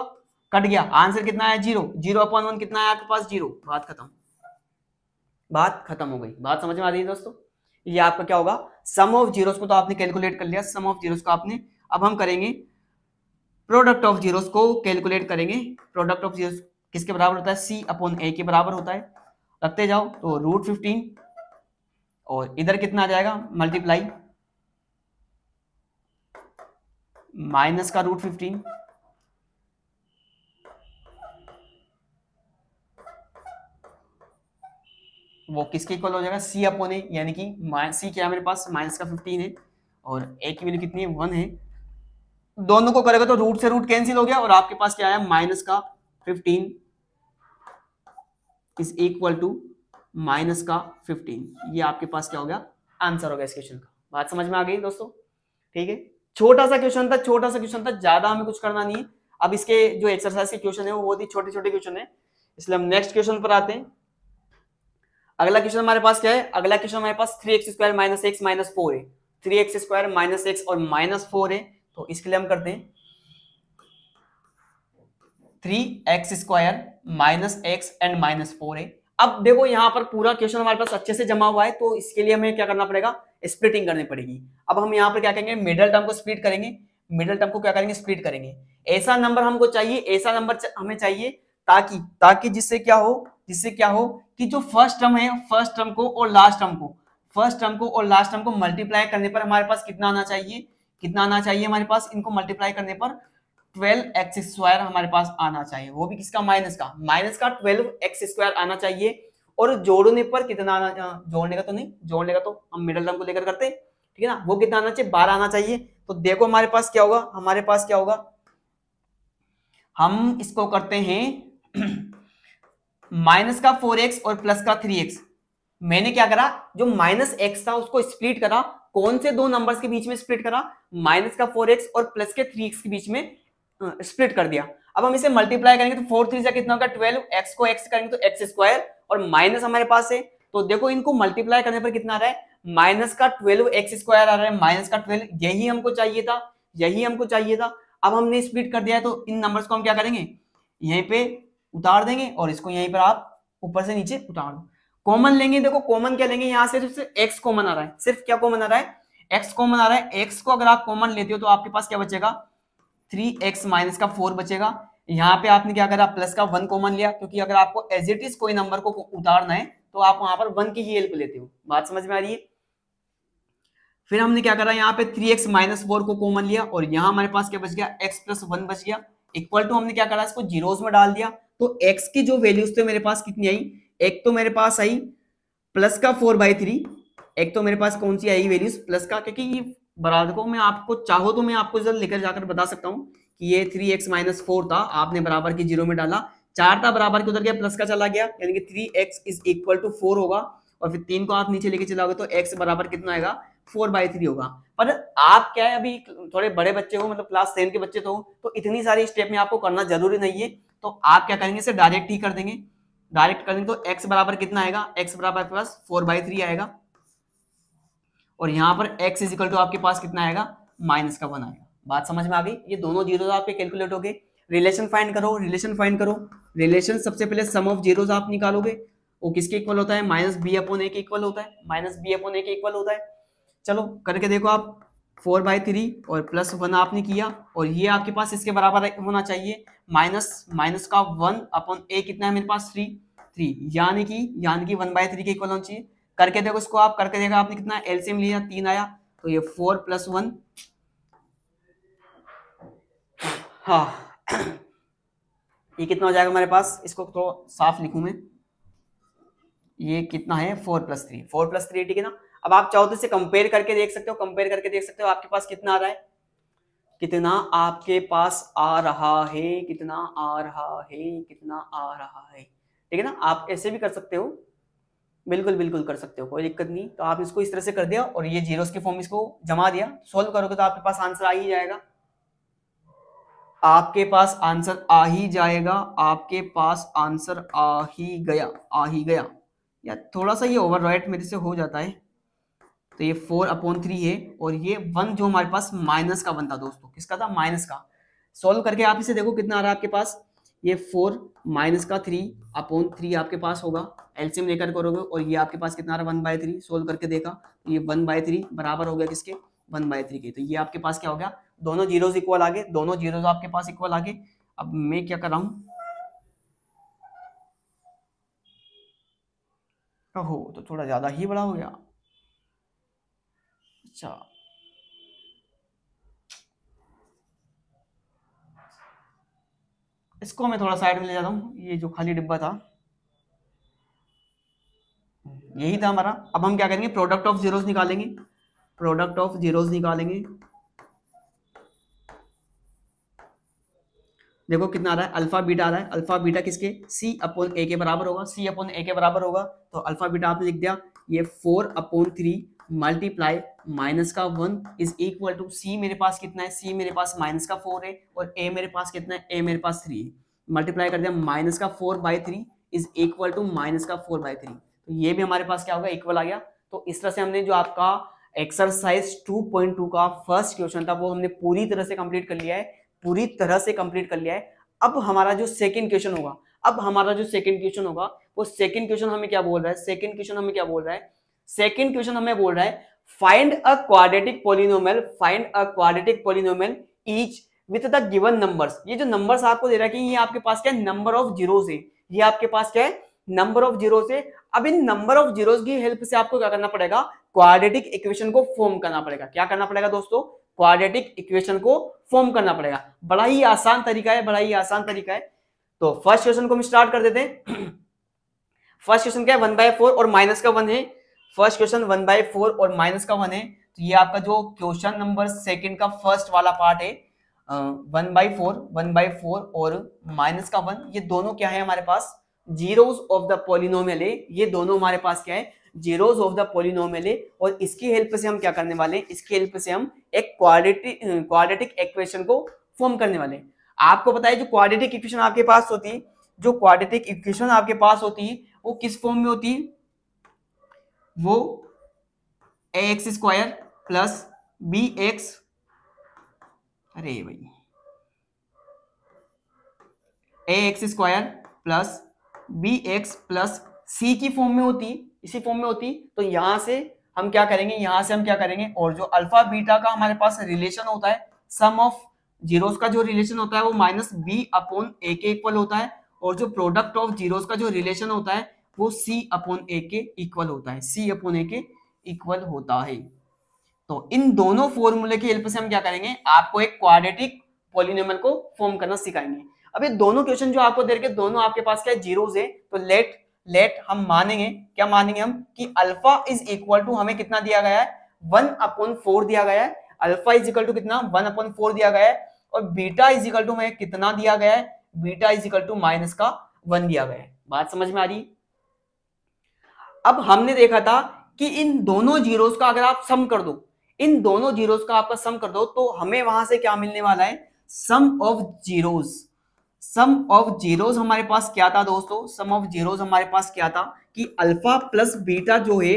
कट गया, आंसर कितना है, 0/1 कितना है आपके पास, 0। बात खत्म हो गई, बात समझ में आ रही है दोस्तों। ये आपका क्या होगा, सम ऑफ जीरोस को तो आपने कैलकुलेट कर लिया, सम ऑफ जीरोस को आपने, अब हम करेंगे प्रोडक्ट ऑफ जीरोस को कैलकुलेट करेंगे। प्रोडक्ट ऑफ जीरोस किसके बराबर होता है, सी अपॉन ए के बराबर होता है, रखते जाओ, तो रूट 15 और इधर कितना आ जाएगा, मल्टीप्लाई माइनस का रूट 15, वो किसके इक्वल हो जाएगा, सी अपॉन ए, यानी कि सी क्या है मेरे पास, माइनस का 15 है और ए की वैल्यू कितनी है, 1 है, दोनों को करेगा तो रूट से रूट कैंसिल हो गया और आपके पास क्या है, माइनस का 15 इज इक्वल टू माइनस का 15। ये आपके पास क्या हो गया, आंसर हो गया इस क्वेश्चन का। बात समझ में आ गई दोस्तों, ठीक है। छोटा सा क्वेश्चन था, ज्यादा हमें कुछ करना नहीं है। अब इसके जो एक्सरसाइज के क्वेश्चन है वो बहुत ही छोटे छोटे क्वेश्चन है, इसलिए हम नेक्स्ट क्वेश्चन पर आते हैं। अगला क्वेश्चन हमारे पास क्या है, अगला क्वेश्चन हमारे पास 3x² माइनस x माइनस 4 है, 3x² माइनस x और माइनस 4 है, तो इसके लिए हम करते हैं 3x² minus x and minus 4 है। अब देखो यहाँ पर पूरा क्वेश्चन हमारे पास अच्छे से जमा हुआ है, तो इसके लिए हमें क्या करना पड़ेगा, स्प्लिटिंग करनी पड़ेगी। अब हम यहाँ पर क्या करेंगे, मिडल टर्म को स्प्लिट करेंगे, मिडल टर्म को क्या करेंगे, स्प्लिट करेंगे। ऐसा नंबर हमको चाहिए, ऐसा नंबर हमें चाहिए ताकि जिससे क्या हो कि जो फर्स्ट टर्म है, फर्स्ट टर्म को और लास्ट टर्म को मल्टीप्लाई करने पर हमारे पास कितना आना चाहिए, हमारे पास इनको मल्टीप्लाई करने पर 12x² हमारे पास आना चाहिए, वो भी किसका, माइनस का 12x² आना चाहिए। और जोड़ने पर कितना आना, जोड़ने का तो हम मिडल टर्म को लेकर करते हैं, ठीक है ना, वो कितना आना चाहिए, 12 आना चाहिए। तो देखो हमारे पास क्या होगा, हम इसको करते हैं माइनस का 4x और प्लस का 3x। मैंने क्या करा, जो माइनस x था उसको स्प्लिट करा, कौन से दो नंबर्स के बीच में स्प्लिट करा, माइनस का 4x और प्लस के 3x के बीच में स्प्लिट कर दिया। अब हम इसे मल्टीप्लाई करेंगे तो 4 3 से कितना होगा 12, एक्स को एक्स करेंगे तो एक्स स्क्वायर और माइनस हमारे पास है, तो देखो इनको मल्टीप्लाई करने पर कितना आ रहा है, माइनस का 12 एक्स स्क्वायर आ रहा है, माइनस का 12, यही हमको चाहिए था, यही हमको चाहिए था। अब हमने स्प्लिट कर दिया है तो इन नंबर्स को हम क्या करेंगे, यहीं पे उतार देंगे और इसको यहीं पर आप ऊपर से नीचे उतार दो। कॉमन लेंगे, देखो कॉमन क्या लेंगे, यहाँ से सिर्फ एक्स कॉमन आ रहा है, सिर्फ क्या कॉमन आ रहा है, एक्स कॉमन आ रहा है। एक्स को अगर आप कॉमन लेते हो तो आपके पास क्या बचेगा, 3x माइनस का 4 बचेगा। यहाँ पे आपने क्या करा, प्लस का 1 कॉमन लिया, क्योंकि अगर आपको एज इट इज कोई नंबर को उतारना है तो आप वहां पर 1 की ही हेल्प लेते हो। बात समझ में आ रही है। फिर हमने क्या करा, यहाँ पे 3x माइनस 4 को कॉमन लिया और यहाँ हमारे पास क्या बच गया, x प्लस 1 बच गया, इक्वल टू हमने क्या करा, इसको जीरोस में डाल दिया। तो x की जो वैल्यूज थे मेरे पास कितनी आई, एक तो मेरे पास आई प्लस का 4/3, एक तो मेरे पास कौन सी आई वैल्यूज प्लस का, क्योंकि ये बराबर को मैं आपको चाहो तो मैं आपको जल्द लेकर जाकर बता सकता हूँ कि ये 3x माइनस 4 था, आपने बराबर की जीरो में डाला, 4 था बराबर के उधर गया, प्लस का चला गया, यानी कि 3x इज इक्वल टू 4 होगा, और फिर 3 को आप नीचे लेके चलाओगे तो x बराबर कितना आएगा, 4/3 होगा। पर आप क्या है, अभी थोड़े बड़े बच्चे हो, मतलब क्लास 10 के बच्चे तो इतनी सारी स्टेप में आपको करना जरूरी नहीं है, तो आप क्या करेंगे, इसे डायरेक्ट ही कर देंगे। डायरेक्ट करेंगे तो x बराबर कितना आएगा, x बराबर प्लस 4/3 आएगा, और यहाँ पर x इज इक्वल टू आपके पास कितना आएगा, माइनस का 1 आएगा। बात समझ में आ गई। ये दोनों जीरोस आपके कैलकुलेट हो गए। रिलेशन फाइंड करो, रिलेशन फाइंड करो। रिलेशन सबसे पहले सम ऑफ जीरोस आप निकालोगे, वो किसके इक्वल होता है, माइनस बी अपॉन ए के इक्वल होता है, माइनस बी अपॉन ए के इक्वल होता है। चलो करके देखो आप, 4/3 और प्लस 1 आपने किया, और ये आपके पास इसके बराबर होना चाहिए, माइनस का 1 अपॉन ए कितना है मेरे पास, 3, यानी कि 1/3 के इक्वल होना चाहिए। करके देखो इसको, आप करके देखा आपने कितना एलसीएम लिया, 3 आया, तो ये 4 + 1, हाँ ये कितना हो जाएगा हमारे पास, इसको तो साफ लिखूं मैं, ये कितना है 4 + 3, 4 + 3, ठीक है ना। अब आप चाहो तो इसे कंपेयर करके देख सकते हो, कंपेयर करके देख सकते हो आपके पास कितना आ रहा है, कितना आपके पास आ रहा है, कितना आ रहा है, कितना आ रहा है, ठीक है ना। आप ऐसे भी कर सकते हो, बिल्कुल बिल्कुल कर सकते हो, कोई दिक्कत नहीं। तो आप इसको इस तरह से कर दिया और ये जीरोस के फॉर्म इसको जमा दिया, सोल्व करोगे तो आपके पास आंसर आ ही जाएगा, आपके पास आंसर आ ही जाएगा, आपके पास आंसर आ ही गया, आ ही गया। या थोड़ा सा ये ओवरराइट मेरे से हो जाता है, तो ये 4/3 है, और ये 1 जो हमारे पास माइनस का 1 था दोस्तों, किसका था, माइनस का। सोल्व करके आप इसे देखो कितना आ रहा है आपके पास, ये 4 माइनस का 3/3 आपके पास होगा, एलसीएम लेकर करोगे, और ये आपके पास कितना आ रहा है 1/3। सोल्व करके देखा, ये 1/3 बराबर हो गया किसके, 1/3 के। तो ये आपके पास क्या हो गया, दोनों जीरोस इक्वल आ गए, दोनों जीरोस आपके पास इक्वल आ गए। अब मैं क्या कर रहा हूं, ओहो तो थोड़ा ज्यादा ही बड़ा हो गया, अच्छा इसको मैं थोड़ा साइड में ले जाता हूँ, ये जो खाली डिब्बा था यही था हमारा। अब हम क्या करेंगे, प्रोडक्ट ऑफ जीरोस निकालेंगे, प्रोडक्ट ऑफ जीरोस निकालेंगे। देखो कितना आ रहा है, अल्फा बीटा आ रहा है, अल्फा बीटा किसके, C/A के बराबर होगा, C/A के बराबर होगा, तो अल्फा बीटा आपने लिख दिया, ये 4/3 मल्टीप्लाई माइनस का 1 इज इक्वल टू, C मेरे पास कितना है, C मेरे पास माइनस का 4 है, और A मेरे पास कितना है, A मेरे पास 3 है, मल्टीप्लाई कर दिया, माइनस का 4/3 इज इक्वल टू माइनस का 4/3, तो ये भी हमारे पास क्या होगा, इक्वल आ गया। तो इस तरह से हमने जो आपका एक्सरसाइज 2.2 का फर्स्ट क्वेश्चन था वो हमने पूरी तरह से कंप्लीट कर लिया है, पूरी तरह से कंप्लीट कर लिया है। अब हमारा जो सेकंड क्वेश्चन होगा, अब हमारा जो सेकंड क्वेश्चन होगा, वो सेकंड क्वेश्चन हमें क्या बोल रहा है, सेकंड क्वेश्चन हमें क्या बोल रहा है, सेकंड क्वेश्चन हमें बोल रहा है find a quadratic polynomial, find a quadratic polynomial each with the given numbers. ये जो नंबर्स आपको दे रहा है कि ये आपके पास क्या है, नंबर ऑफ जीरोस है, ये आपके पास क्या है, नंबर ऑफ जीरोस है। अब इन नंबर ऑफ जीरोस की हेल्प से आपको क्या करना पड़ेगा, क्वाड्रेटिक इक्वेशन को फॉर्म करना पड़ेगा। क्या करना पड़ेगा दोस्तों, क्वाड्रेटिक इक्वेशन को फॉर्म करना पड़ेगा। बड़ा ही आसान तरीका है, बड़ा ही आसान तरीका है। तो फर्स्ट क्वेश्चन को हम स्टार्ट कर देते हैं। फर्स्ट क्वेश्चन क्या है, 1/4 और माइनस का 1 है। फर्स्ट क्वेश्चन 1/4 और माइनस का 1 है, तो ये आपका जो क्वेश्चन नंबर सेकंड का फर्स्ट वाला पार्ट है, 1/4 और माइनस का 1, ये दोनों क्या है हमारे पास, जीरोस ऑफ द पॉलिनोमियल है। ये दोनों हमारे पास क्या है, जीरोस ऑफ द पॉलिनोमियल है, और इसकी हेल्प से हम क्या करने वाले हैं, इसकी हेल्प से हम एक क्वाड्रेटिक इक्वेशन को फॉर्म करने वाले हैं। आपको पता है जो क्वाड्रेटिक इक्वेशन आपके पास होती है, जो क्वाड्रेटिक इक्वेशन आपके पास होती है वो किस फॉर्म में होती है, वो ax स्क्वायर प्लस bx, अरे भाई ax square plus bx plus c की फॉर्म में होती, इसी फॉर्म में होती। तो यहां से हम क्या करेंगे, यहां से हम क्या करेंगे, और जो अल्फा बीटा का हमारे पास रिलेशन होता है, सम ऑफ जीरोस का जो रिलेशन होता है वो माइनस बी अपॉन ए के इक्वल होता है, और जो प्रोडक्ट ऑफ जीरोस का जो रिलेशन होता है वो सी अपॉन ए के इक्वल होता है, सी अपॉन ए के इक्वल होता है। तो इन दोनों फॉर्मूले की हेल्प से हम क्या करेंगे, आपको एक क्वाड्रेटिक पॉलिनोमियल को फॉर्म करना सिखाएंगे। अब ये दोनों क्वेश्चन जो आपको दे रखे, दोनों आपके पास क्या है, जीरोस है। तो लेट हम मानेंगे, क्या मानेंगे हम, कि अल्फा इज इक्वल टू हमें कितना दिया गया है, 1/4 दिया गया है। अल्फा इज इक्वल टू कितना, 1/4 दिया गया है। और बीटा इज इक्वल टू हमें कितना दिया गया है, बीटा इज इक्वल टू -1 दिया गया है। बात समझ में आ रही। अब हमने देखा था कि इन दोनों जीरोस का अगर आप सम कर दो, इन दोनों जीरोस का आपका सम कर दो, तो हमें वहां से क्या मिलने वाला है, sum of zeros. Sum of zeros हमारे पास क्या था दोस्तों, सम ऑफ जीरोस हमारे पास क्या था कि अल्फा प्लस बीटा जो है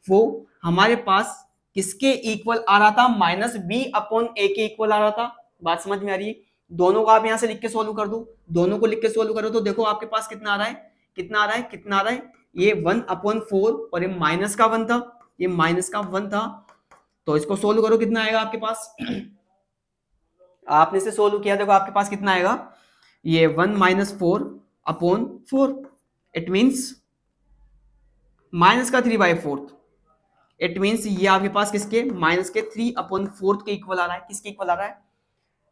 वो हमारे पास किसके इक्वल आ रहा था, -b अपॉन a के इक्वल आ रहा था। बात समझ में आ रही है। दोनों को आप यहां से लिख के सोल्व कर दो, दोनों को लिख के सोल्व करो तो देखो आपके पास कितना आ रहा है, कितना आ रहा है, कितना आ रहा है, ये 1/4 और ये -1 था, ये -1 था। तो इसको सोल्व करो, कितना आएगा आपके पास आपने इसे सोल्व किया, देखो आपके पास कितना आएगा, ये 1 - 4/4, इट मीन्स -3/4। इट मीन्स ये आपके पास किसके, -3/4 के इक्वल आ रहा है। किसके इक्वल आ रहा है,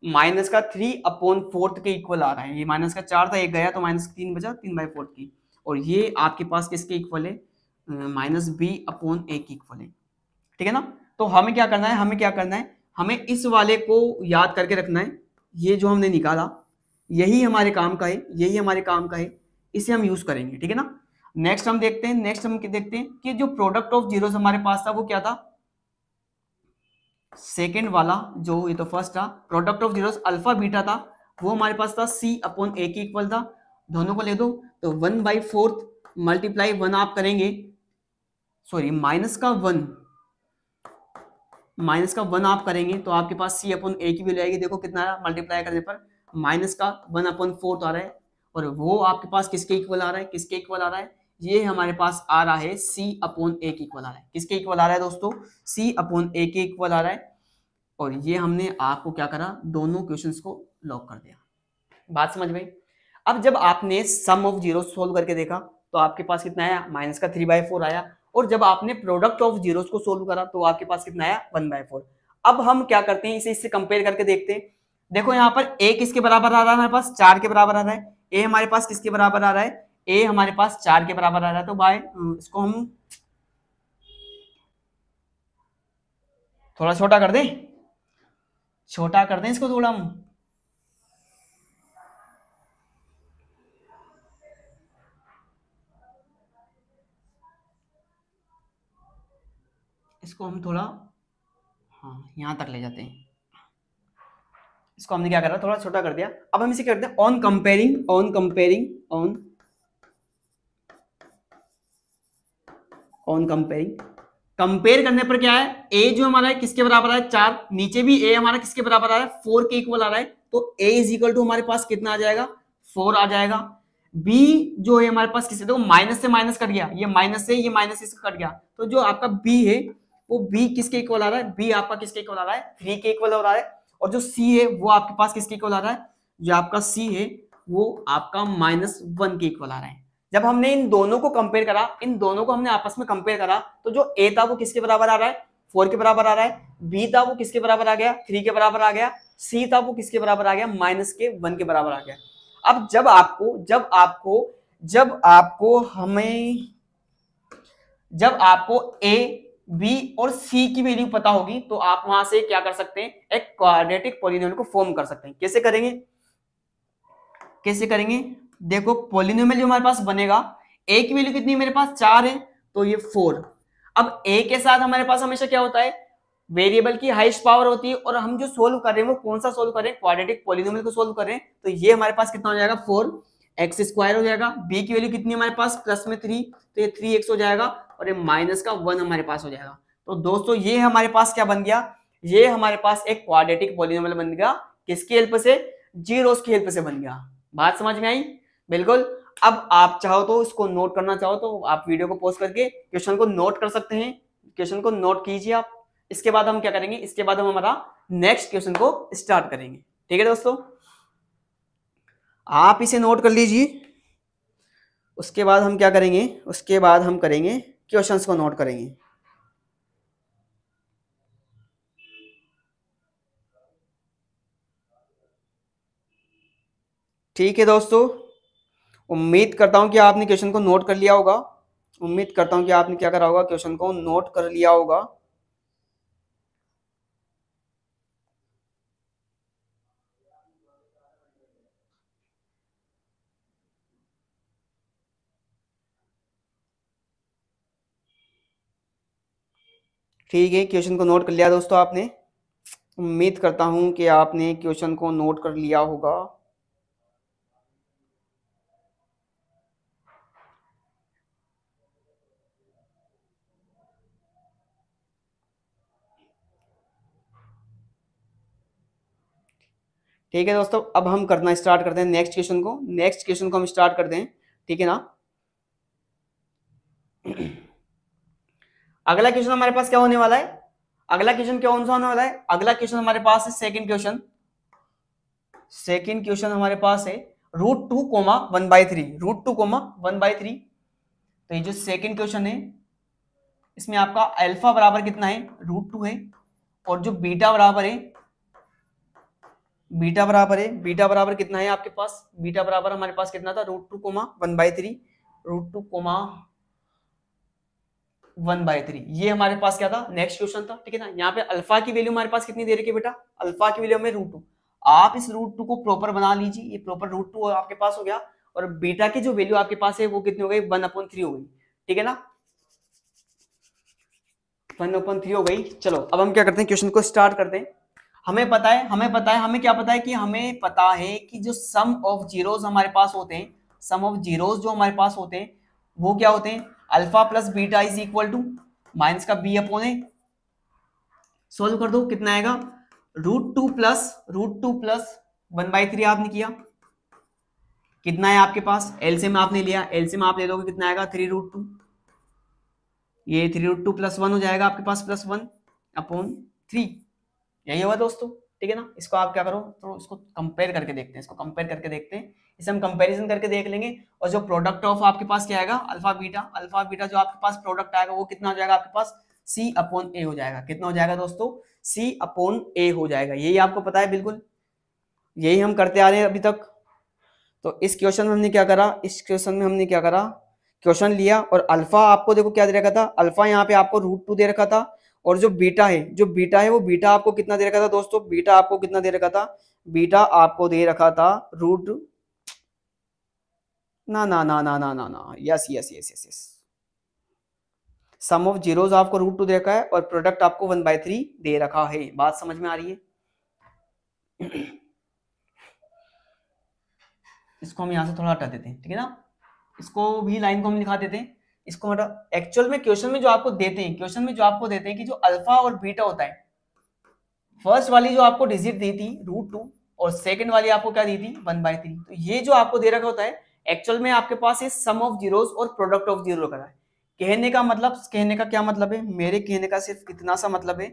-3/4 के इक्वल आ रहा है। ये -4 था, एक गया तो -3 बचा, 3/4 की। और ये आपके पास किसके इक्वल है, -b/a के इक्वल है। ठीक है ना। तो हमें क्या करना है, हमें क्या करना है, हमें इस वाले को याद करके रखना है। ये जो हमने निकाला यही हमारे काम का है, यही हमारे काम का है, इसे हम यूज करेंगे। ठीक है ना। नेक्स्ट हम देखते हैं, नेक्स्ट हम देखते हैं कि जो प्रोडक्ट ऑफ जीरोस हमारे पास था वो क्या था, सेकेंड वाला जो, ये तो फर्स्ट था, product of zeros alpha beta था, वो हमारे पास था c अपॉन a के इक्वल था। दोनों को ले दो तो 1/4 मल्टीप्लाई 1 आप करेंगे, सॉरी -1 आप करेंगे तो आपके पास c अपॉन a की वैल्यू आएगी। देखो कितना आया, मल्टीप्लाई करने पर -1/4 आ रहा है, और वो आपके पास किसके इक्वल आ रहा है, किसके इक्वल आ रहा है, ये हमारे पास आ रहा है c अपॉन a के इक्वल आ रहा है। किसके इक्वल आ रहा है दोस्तों, c अपॉन a के इक्वल आ रहा है। और ये हमने आपको क्या करा, दोनों क्वेश्चंस को लॉक कर दिया। बात समझ में। अब जब आपने सम ऑफ जीरो सोल्व करके देखा तो आपके पास कितना आया, -3/4 आया। और जब आपने प्रोडक्ट ऑफ जीरोस को सोल्व करा तो आपके पास कितना आया, 1/4। अब हम क्या करते हैं, इसे इससे कंपेयर करके देखते हैं। देखो यहाँ पर a किसके बराबर आ रहा है, हमारे पास 4 के बराबर आ रहा है। a हमारे पास किसके बराबर आ रहा है, a हमारे पास 4 के बराबर आ रहा है। तो भाई इसको हम थोड़ा छोटा कर दें, छोटा कर दें इसको थोड़ा हम, इसको हम थोड़ा, हाँ यहां तक ले जाते हैं। इसको हमने क्या करा, थोड़ा छोटा कर दिया। अब हम इसे करते हैं on comparing, on comparing. Compare करने पर क्या है, a जो हमारा है किसके बराबर है, 4, नीचे भी a हमारा किसके बराबर आ रहा है, 4 के इक्वल आ रहा है। तो a इज इक्वल टू हमारे पास कितना आ जाएगा, 4 आ जाएगा। b जो है हमारे पास किससे, देखो माइनस से माइनस कट गया, ये माइनस से, ये माइनस से कट गया। तो जो आपका b है वो b किसके इक्वल आ रहा है, b आपका किसके इक्वल आ रहा है, 3 के इक्वल हो रहा है। और जो c है वो आपके पास किसके इक्वल आ रहा है, जो आपका c है वो आपका -1 के इक्वल आ रहा है। जब हमने इन दोनों को कंपेयर करा, इन दोनों को हमने आपस में कंपेयर करा, तो जो a था वो किसके बराबर आ रहा है, 4 के बराबर आ रहा है। b था वो किसके बराबर आ गया, 3 के बराबर आ गया। c था वो किसके बराबर आ गया, -1 के बराबर आ गया। अब जब आपको a b और c की वैल्यू पता होगी तो आप वहां से क्या कर सकते हैं, एक क्वाड्रेटिक पॉलिनोमियल को फॉर्म कर सकते हैं। कैसे करेंगे, कैसे करेंगे, देखो पॉलिनोमियल जो हमारे पास बनेगा, a की वैल्यू कितनी है मेरे पास, 4 है, तो ये 4। अब a के साथ हमारे पास हमेशा क्या होता है, वेरिएबल की हाईएस्ट पावर होती है, और हम जो सोल्व कर रहे हैं वो कौन सा सोल्व कर रहे हैं, क्वाड्रेटिक पॉलिनोमियल को सोल्व कर रहे हैं। तो ये हमारे पास कितना हो जाएगा, 4x² हो जाएगा। b की वैल्यू कितनी है हमारे पास, प्लस में 3, तो ये 3x हो जाएगा, और ये माइनस का 1 हमारे पास हो जाएगा। तो दोस्तों ये हमारे पास क्या बन गया, ये हमारे पास एक क्वाड्रेटिक पॉलिनोमियल बन गया। किसकी हेल्प से, जीरोस की हेल्प से बन गया। बात समझ में आई, बिल्कुल। अब आप चाहो तो इसको नोट करना चाहो तो आप वीडियो को पॉज करके क्वेश्चन को नोट कर सकते हैं। क्वेश्चन को नोट कीजिए आप। इसके बाद हम क्या करेंगे, इसके बाद हम हमारा नेक्स्ट क्वेश्चन को स्टार्ट करेंगे। ठीक है दोस्तों, आप इसे नोट कर लीजिए। उसके बाद हम क्या करेंगे, उसके बाद हम करेंगे क्वेश्चंस को नोट करेंगे। ठीक है दोस्तों, उम्मीद करता हूं कि आपने क्वेश्चन को नोट कर लिया होगा। उम्मीद करता हूं कि आपने क्या करा होगा, क्वेश्चन को नोट कर लिया होगा। ठीक है, क्वेश्चन को नोट कर लिया दोस्तों आपने। उम्मीद करता हूं कि आपने क्वेश्चन को नोट कर लिया होगा। ठीक है दोस्तों, अब हम करना स्टार्ट करते हैं नेक्स्ट क्वेश्चन को। नेक्स्ट क्वेश्चन को हम स्टार्ट करते हैं, ठीक है ना। अगला क्वेश्चन हमारे पास क्या होने वाला है, अगला क्वेश्चन क्या कौन सा होने वाला है, अगला क्वेश्चन हमारे पास है सेकंड क्वेश्चन। सेकंड क्वेश्चन हमारे पास है √2, 1/3, √2, 1/3। तो ये जो सेकंड क्वेश्चन है इसमें आपका अल्फा बराबर कितना है, √2 है, और जो बीटा बराबर है, बीटा बराबर कितना है आपके पास, बीटा बराबर हमारे पास कितना था, √2, 1/3, √2, 1/3। ये हमारे पास क्या था, नेक्स्ट क्वेश्चन था। ठीक है ना। यहाँ पे अल्फा की वैल्यू हमारे पास कितनी दे रखी है बेटा, अल्फा की वैल्यू हमें √2। आप इस √2 को प्रॉपर बना लीजिए, ये प्रॉपर √2 आपके पास हो गया, और बीटा की जो वैल्यू आपके पास है वो कितनी हो गई, 1/3 हो गई। ठीक है ना, 1/3 हो गई। चलो अब हम क्या करते हैं, क्वेश्चन को स्टार्ट करते हैं। हमें पता है हमें क्या पता है कि हमें पता है कि जो सम ऑफ जीरोस हमारे पास होते हैं, सम ऑफ जीरोस जो हमारे पास होते हैं वो क्या होते हैं, alpha plus beta is equal to minus का बी अपॉन ए। सोल्व कर दो, कितना आएगा, √2 प्लस 1/3 आपने किया, कितना है आपके पास, एलसीएम आपने लिया, एलसीएम आप ले लोगे कितना आएगा, 3√2। ये 3√2 प्लस 1 हो जाएगा आपके पास, प्लस 1/3। यही होगा दोस्तों। ठीक है ना। इसको आप क्या करो, तो इसको कंपेयर करके देखते हैं, इसको कंपेयर करके देखते हैं, इसे हम कंपैरिजन करके देख लेंगे। और जो प्रोडक्ट ऑफ आपके पास क्या आएगा, अल्फा बीटा जो आपके पास प्रोडक्ट आएगा वो कितना हो जाएगा आपके पास, C/A हो जाएगा। कितना हो जाएगा दोस्तों, C/A हो जाएगा। यही आपको पता है, बिल्कुल यही हम करते आ रहे हैं अभी तक। तो इस क्वेश्चन में हमने क्या करा, इस क्वेश्चन में हमने क्या करा, क्वेश्चन लिया और अल्फा आपको देखो क्या दे रखा था, अल्फा यहाँ पे आपको √2 दे रखा था, और जो बीटा है वो बीटा आपको कितना दे रखा था दोस्तों, बीटा आपको कितना दे रखा था, बीटा आपको दे रखा था रूट ना ना ना ना ना ना ना yes yes yes yes yes sum of zeros आपको √2 दे रखा है और प्रोडक्ट आपको 1/3 दे रखा है। बात समझ में आ रही है। इसको हम यहां से थोड़ा हटा देते हैं, ठीक है ना, इसको भी लाइन को हम लिखा देते हैं, इसको मतलब एक्चुअल में क्वेश्चन में जो आपको देते हैं कि जो अल्फा और बीटा होता है, फर्स्ट वाली जो आपको डिजिट दी थी √2 और सेकंड वाली आपको क्या दी थी 1/3। तो ये जो आपको दे रखा होता है एक्चुअल में आपके पास ये सम ऑफ जीरोस और प्रोडक्ट ऑफ जीरो रखा है। कहने का क्या मतलब है, मेरे कहने का सिर्फ इतना सा मतलब है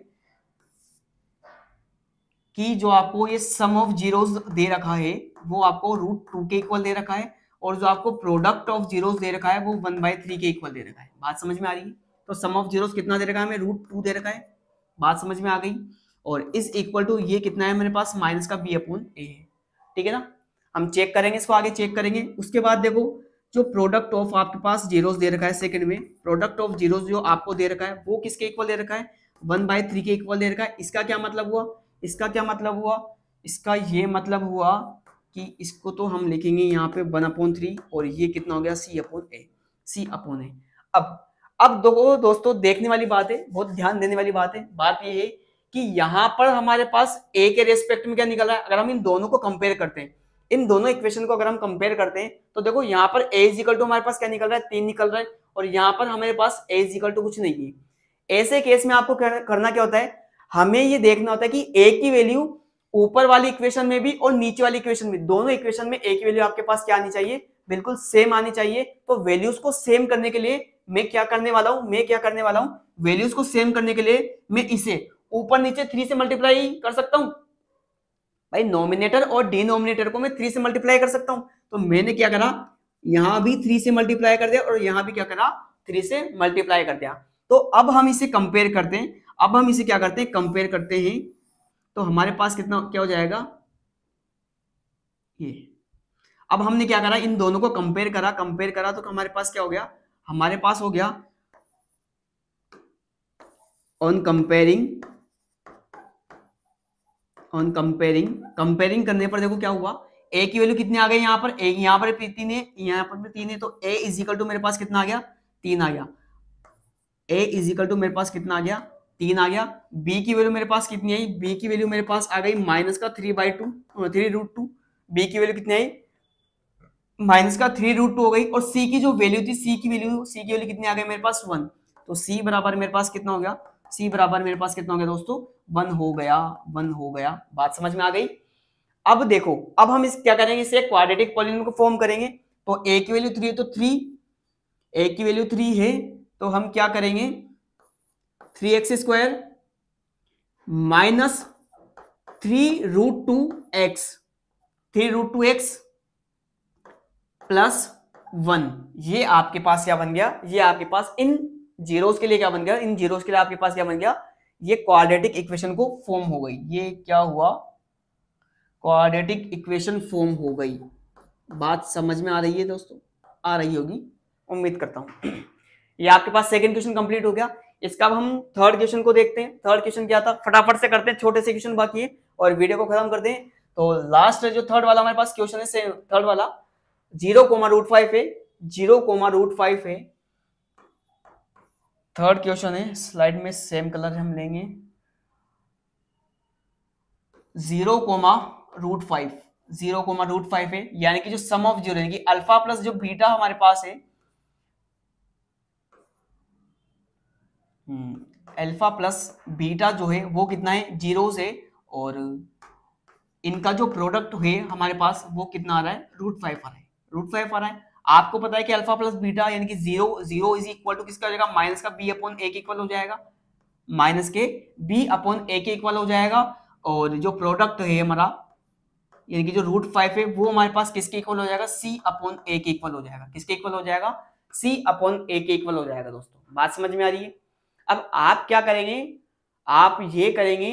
कि जो आपको ये सम ऑफ जीरोस दे रखा है वो आपको √2 के इक्वल दे रखा है, और जो आपको प्रोडक्ट ऑफ जीरोस दे रखा है वो 1/3 के इक्वल दे रखा है। बात समझ में आ रही है। तो सम ऑफ जीरोस कितना दे रखा है हमें, √2 दे रखा है। बात समझ में आ गई। और इस इक्वल टू ये कितना है मेरे पास, माइनस का B/A है। ठीक है ना। हम चेक करेंगे, इसको आगे चेक करेंगे। उसके बाद देखो जो प्रोडक्ट ऑफ आपके पास जीरोस दे रखा है सेकंड में, प्रोडक्ट ऑफ जीरोस जो आपको दे रखा है वो किसके इक्वल दे रखा है, 1/3 के इक्वल दे रखा है। इसका क्या मतलब हुआ, इसका ये मतलब हुआ कि इसको तो हम लिखेंगे यहाँ पे 1/3 और ये कितना हो गया C/A। अब दोस्तों देखने वाली बात है, बहुत ध्यान देने वाली बात है। बात ये है कि यहाँ पर हमारे पास a के रेस्पेक्ट में क्या निकल रहा है। अगर हम इन दोनों को कंपेयर करते हैं, इन दोनों इक्वेशन को अगर हम कंपेयर करते हैं तो देखो यहाँ पर a इज इक्वल टू हमारे पास क्या निकल रहा है, 3 निकल रहा है, और यहाँ पर हमारे पास a इज इक्वल टू कुछ नहीं है। ऐसे केस में आपको करना क्या होता है, हमें ये देखना होता है कि a की वैल्यू ऊपर वाली इक्वेशन में भी और नीचे वाली इक्वेशन में, दोनों इक्वेशन में a की वैल्यू आपके पास क्या आनी चाहिए, बिल्कुल सेम आनी चाहिए। तो वैल्यूज को सेम करने के लिए मैं क्या करने वाला हूं, वैल्यूज को सेम करने के लिए मैं इसे ऊपर नीचे 3 से मल्टीप्लाई कर सकता हूं। भाई नॉमिनेटर और डिनोमिनेटर को मैं 3 से मल्टीप्लाई कर सकता हूं। तो मैंने क्या करा, यहां भी 3 से मल्टीप्लाई कर दिया और यहां भी क्या करा, 3 से मल्टीप्लाई कर दिया। तो अब हम इसे कंपेयर करते हैं, अब हम इसे क्या करते हैं, कंपेयर करते हैं। तो हमारे पास कितना क्या हो जाएगा, ये अब हमने क्या करा, इन दोनों को कंपेयर करा तो हमारे पास क्या हो गया, हमारे पास हो गया ऑन कंपेयरिंग करने पर देखो क्या हुआ, a की वैल्यू कितनी आ गई, यहाँ पर यहाँ पर 3 है, यहाँ पर भी 3 है, तो a इज इक्वल टू मेरे पास कितना आ गया, 3 आ गया। a इज इक्वल टू मेरे पास कितना आ गया, 3 आ गया। b की वैल्यू मेरे पास कितनी आई, b की वैल्यू मेरे पास आ गई माइनस का 3/2 b की वैल्यू कितनी आई, माइनस का 3√2 हो गई। और c की जो वैल्यू थी, c की वैल्यू कितनी आ गई मेरे पास, 1। तो c बराबर मेरे पास कितना हो गया, c बराबर मेरे पास कितना हो गया दोस्तों, 1 हो गया। बात समझ में आ गई। अब देखो, अब हम इस क्या करेंगे, इसे क्वाड्रेटिक पॉलिनोमियल को फॉर्म करेंगे। तो a की वैल्यू 3 है तो 3, a की वैल्यू 3 है तो हम क्या करेंगे, 3x² माइनस 3√2x प्लस 1, ये आपके पास क्या बन गया, ये आपके पास इन जीरोस के लिए क्या बन गया, इन जीरोस के लिए आपके पास क्या बन गया, ये क्वाड्रेटिक इक्वेशन को फॉर्म हो गई। ये क्या हुआ, क्वाड्रेटिक इक्वेशन फॉर्म हो गई। बात समझ में आ रही है दोस्तों, आ रही होगी उम्मीद करता हूं। ये आपके पास सेकंड क्वेश्चन कंप्लीट हो गया। इसका अब हम थर्ड क्वेश्चन को देखते हैं। थर्ड क्वेश्चन क्या था, फटाफट से करते हैं, छोटे से क्वेश्चन बाकी है और वीडियो को खत्म करते हैं। तो लास्ट जो थर्ड वाला हमारे पास क्वेश्चन है, थर्ड वाला 0,√5 है, 0,√5 है। थर्ड क्वेश्चन है, स्लाइड में सेम कलर हम लेंगे, 0,√5 है, यानी कि जो सम ऑफ जीरो, यानी कि अल्फा प्लस जो बीटा हमारे पास है, अल्फा प्लस बीटा जो है वो कितना है, 0 है, और इनका जो प्रोडक्ट है हमारे पास वो कितना आ रहा है, √5 आ रहा है, √5 आ रहा है। आपको पता है कि अल्फा प्लस बीटा यानी कि 0 इज इक्वल टू किसका हो जाएगा, माइनस का b अपॉन a के इक्वल हो जाएगा, माइनस के b अपॉन a के इक्वल हो जाएगा। और जो प्रोडक्ट है हमारा, यानी कि जो √5 है वो हमारे पास किसके इक्वल हो जाएगा, c अपॉन a के इक्वल हो जाएगा। किसके इक्वल हो जाएगा, c अपॉन a के इक्वल हो जाएगा। दोस्तों बात समझ में आ रही है। अब आप क्या करेंगे, आप ये करेंगे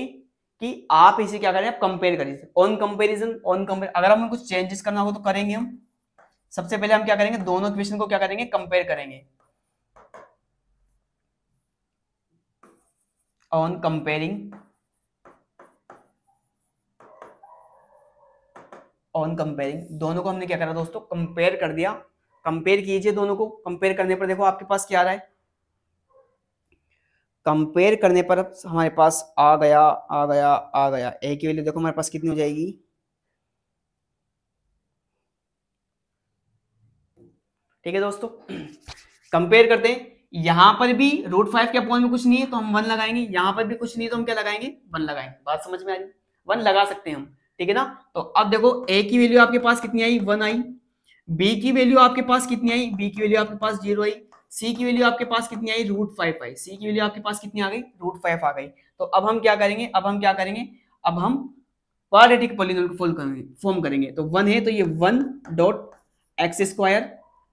कि आप इसे क्या करें, आप कंपेयर करिए, ऑन कंपेयर। अगर हमें कुछ चेंजेस करना हो तो करेंगे हम। सबसे पहले हम क्या करेंगे, दोनों इक्वेशन को क्या करेंगे, कंपेयर करेंगे। ऑन कंपेयरिंग दोनों को हमने क्या करा दोस्तों, कंपेयर कर दिया। कंपेयर कीजिए दोनों को, कंपेयर करने पर देखो आपके पास क्या आ रहा है, कंपेयर करने पर हमारे पास आ गया ए की वैल्यू देखो हमारे पास कितनी हो जाएगी, ठीक है दोस्तों। कंपेयर करते हैं, यहां पर भी √5 के अपॉन में कुछ नहीं है तो हम 1 लगाएंगे, यहां पर भी कुछ नहीं है तो हम क्या लगाएंगे, 1 लगाएंगे। बात समझ में आ रही, 1 लगा सकते हैं हम, ठीक है ना। तो अब देखो a की वैल्यू आपके पास कितनी आई, 1 आई। b की वैल्यू आपके पास कितनी आई, b की वैल्यू आपके पास 0 आई। c की वैल्यू आपके पास कितनी आई, √5 आई। c की वैल्यू आपके पास कितनी आ गई, √5 आ गई। तो अब हम क्या करेंगे, अब हम क्वाड्रेटिक पॉलिनोमियल को फॉर्म करेंगे। तो 1 है तो ये 1.x²,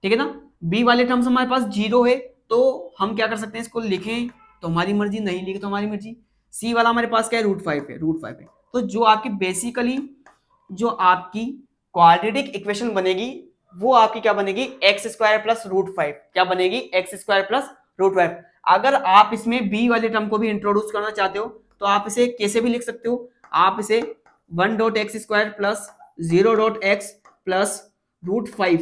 ठीक है ना। b वाले टर्म्स हमारे पास 0 है तो हम क्या कर सकते हैं, इसको लिखें तो हमारी मर्जी, नहीं लिखे तो हमारी मर्जी। c वाला हमारे पास क्या है, √5 है। तो जो आपकी बेसिकली जो आपकी क्वाड्रेटिक इक्वेशन बनेगी वो आपकी क्या बनेगी, x² प्लस √5। क्या बनेगी, x² प्लस √5। अगर आप इसमें b वाले टर्म को भी इंट्रोड्यूस करना चाहते हो तो आप इसे कैसे भी लिख सकते हो, आप इसे 1.x² प्लस 0.x प्लस √5,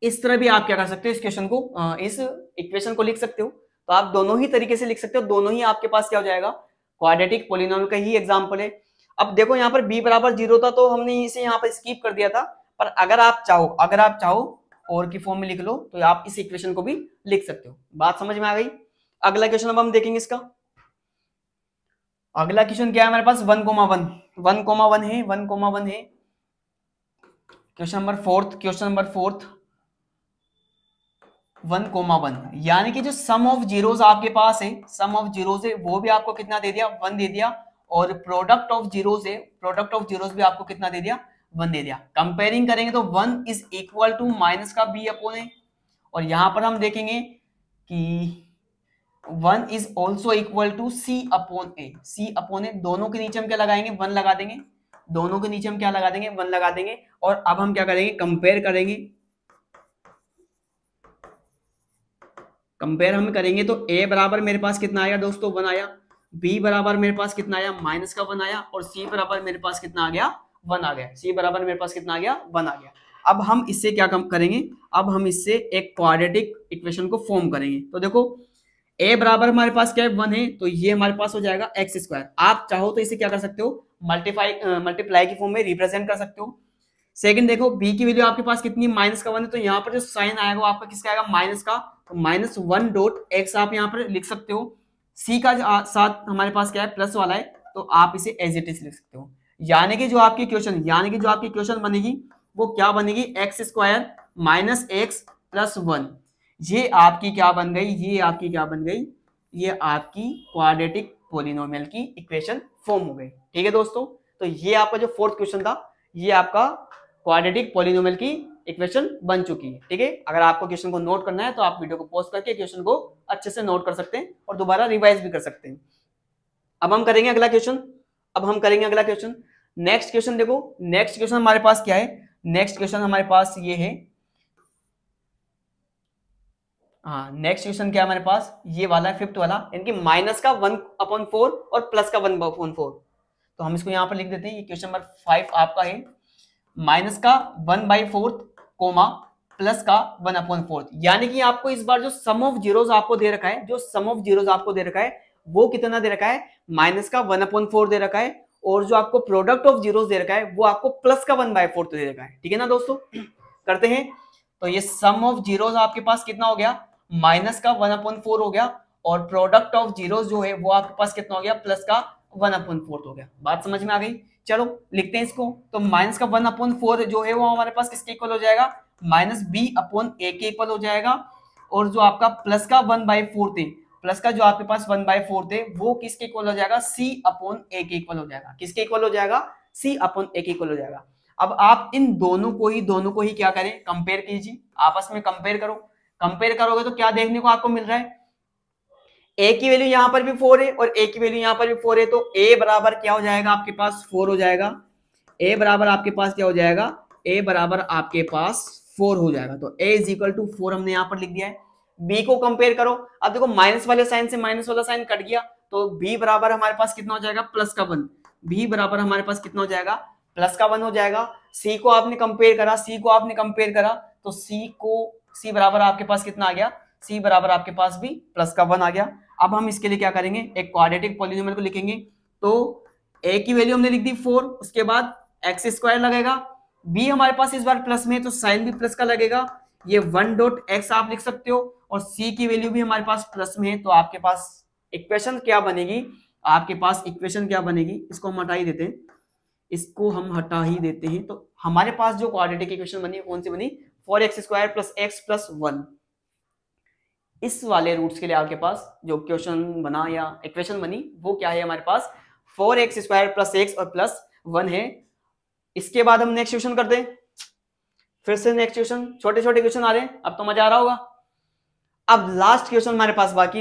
इस तरह भी आप क्या कर सकते हो, इस क्वेश्चन को, इस इक्वेशन को लिख सकते हो। तो आप दोनों ही तरीके से लिख सकते हो, दोनों ही आपके पास क्या हो जाएगा, क्वाड्रेटिक पोलिनोमियल का ही एग्जांपल है। अब देखो यहाँ पर b बराबर 0 था तो हमने इसे यहाँ पर स्किप कर दिया था, पर अगर आप चाहो और की फॉर्म में लिख लो तो आप इस इक्वेशन को भी लिख सकते हो। बात समझ में आ गई। अगला क्वेश्चन अब हम देखेंगे इसका। अगला क्वेश्चन क्या है हमारे पास 1,1 1,1 है 1,1 है। क्वेश्चन नंबर फोर्थ 1,1 यानी कि जो सम ऑफ जीरोस आपके पास है, सम ऑफ जीरोस है वो भी आपको कितना दे दिया 1 दे दिया, और प्रोडक्ट ऑफ जीरोस है, प्रोडक्ट ऑफ जीरोस भी आपको कितना दे दिया 1 दे दिया। कंपेयरिंग करेंगे तो 1 इज इक्वल टू माइनस का b अपॉन ए, और यहां पर हम देखेंगे कि 1 is also equal to c upon a, c upon a दोनों के नीचे हम क्या लगाएंगे 1 लगा देंगे, दोनों के नीचे हम क्या लगा देंगे 1 लगा देंगे। और अब हम क्या करेंगे कंपेयर करेंगे, कंपेयर हम करेंगे तो a बराबर मेरे पास कितना आया दोस्तों 1 आया, b बराबर मेरे पास कितना आया माइनस का 1 आया, और c बराबर मेरे पास कितना आ गया 1 आ गया, c बराबर मेरे पास कितना आ गया 1 आ गया। अब हम इससे क्या करेंगे, अब हम इससे एक क्वाड्रेटिक इक्वेशन को फॉर्म करेंगे। तो देखो a बराबर हमारे पास क्या है 1 है, तो ये हमारे पास हो जाएगा एक्स स्क्वायर। आप चाहो तो इसे क्या कर सकते हो मल्टीप्लाई की फॉर्म में रिप्रेजेंट कर सकते हो। सेकंड देखो b की वैल्यू आपके पास कितनी माइनस का 1 है, तो यहाँ पर जो साइन आएगा वो आपका किसका आएगा माइनस का, तो -1 डॉट एक्स आप यहाँ पर लिख सकते हो। c का साथ हमारे पास क्या है प्लस वाला है, तो आप इसे एज इट इज लिख सकते हो। यानी कि जो आपकी क्वेश्चन बनेगी वो क्या बनेगी x square minus x plus 1। ये आपकी क्या बन गई, ये आपकी क्या बन गई, ये आपकी क्वाड्रेटिक पोलिनोमियल की इक्वेशन फॉर्म हो गई। ठीक है दोस्तों, तो ये आपका जो फोर्थ क्वेश्चन था ये आपका क्वाड्रेटिक पोलिनोमियल की इक्वेशन बन चुकी है। ठीक है, अगर आपको क्वेश्चन को नोट करना है तो आप वीडियो को पॉज करके क्वेश्चन को अच्छे से नोट कर सकते हैं और दोबारा रिवाइज भी कर सकते हैं। अब हम करेंगे अगला क्वेश्चन। नेक्स्ट क्वेश्चन देखो, नेक्स्ट क्वेश्चन हमारे पास क्या है, नेक्स्ट क्वेश्चन हमारे पास ये है, हाँ नेक्स्ट क्वेश्चन क्या है हमारे पास ये वाला है फिफ्थ वाला, यानी कि माइनस का 1/4 और प्लस का 1/4। तो हम इसको यहाँ पर लिख देते हैं, ये क्वेश्चन नंबर 5 आपका है, माइनस का 1/4 कोमा प्लस का 1/4। यानी कि आपको इस बार जो सम ऑफ जीरोस आपको दे रखा है, जो सम ऑफ जीरोस आपको दे रखा है वो कितना दे रखा है माइनस का 1/4 दे रखा है, और जो आपको प्रोडक्ट ऑफ जीरोस दे रखा है वो आपको प्लस का 1/4 दे रखा है। ठीक है ना दोस्तों, करते हैं। तो ये सम ऑफ जीरोस आपके पास कितना हो गया माइनस का 1/4 हो गया, और प्रोडक्ट ऑफ जीरोस जो है वो आपके पास कितना हो गया प्लस का 1/4 हो गया। बात समझ में आ गई, चलो लिखते हैं इसको। तो माइनस का 1/4 जो है वो हमारे पास किसके इक्वल हो जाएगा -b/a के इक्वल हो जाएगा, और जो आपका प्लस का 1/4 थे, प्लस का जो आपके पास 1/4 थे वो किसके इक्वल हो जाएगा c/a के इक्वल हो जाएगा। किसके इक्वल हो जाएगा c/a के इक्वल हो जाएगा। अब आप इन दोनों को ही क्या करें कंपेयर कीजिए, आपस में कंपेयर करो। कंपेयर करोगे तो क्या देखने को आपको मिल रहा है, a की वैल्यू यहां पर भी 4 है और a की वैल्यू यहां पर भी 4 है, तो a बराबर क्या हो जाएगा आपके पास 4 हो जाएगा। a बराबर आपके पास क्या हो जाएगा, a बराबर आपके पास 4 हो जाएगा। तो a इज इक्वल टू 4 हमने यहां पर लिख दिया है। b को कंपेयर करो, अब देखो माइनस वाले साइन से माइनस वाला साइन कट गया, तो b बराबर हमारे पास कितना हो जाएगा प्लस का 1। b बराबर हमारे पास कितना हो जाएगा प्लस का 1 हो जाएगा। c को आपने कंपेयर करा, तो c बराबर आपके पास कितना आ गया, c बराबर आपके पास भी प्लस का 1 आ गया। अब हम इसके लिए क्या करेंगे, एक क्वाड्रेटिक पॉलिनोमियल को लिखेंगे। तो a की वैल्यू हमने लिख दी 4, उसके बाद एक्स स्क्वायर लगेगा, b हमारे पास इस बार प्लस में तो साइन भी प्लस का लगेगा, ये 1.x आप लिख सकते हो, और c की वैल्यू भी हमारे पास प्लस में है। तो आपके पास इक्वेशन क्या बनेगी, इसको हम हटा ही देते हैं, तो हमारे पास जो क्वाड्रेटिक इक्वेशन बनी कौन सी बनी 4x² + x + 1। इस वाले रूट्स के लिए आपके पास जो क्वेश्चन बना या इक्वेशन बनी वो क्या है हमारे पास 4x² + x और +1 है। इसके बाद हम नेक्स्ट क्वेश्चन करते हैं, फिर से नेक्स्ट क्वेश्चन, छोटे छोटे क्वेश्चन आ रहे हैं, अब तो मजा आ रहा होगा। अब लास्ट क्वेश्चन हमारे पास बाकी,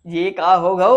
ये क्या होगा,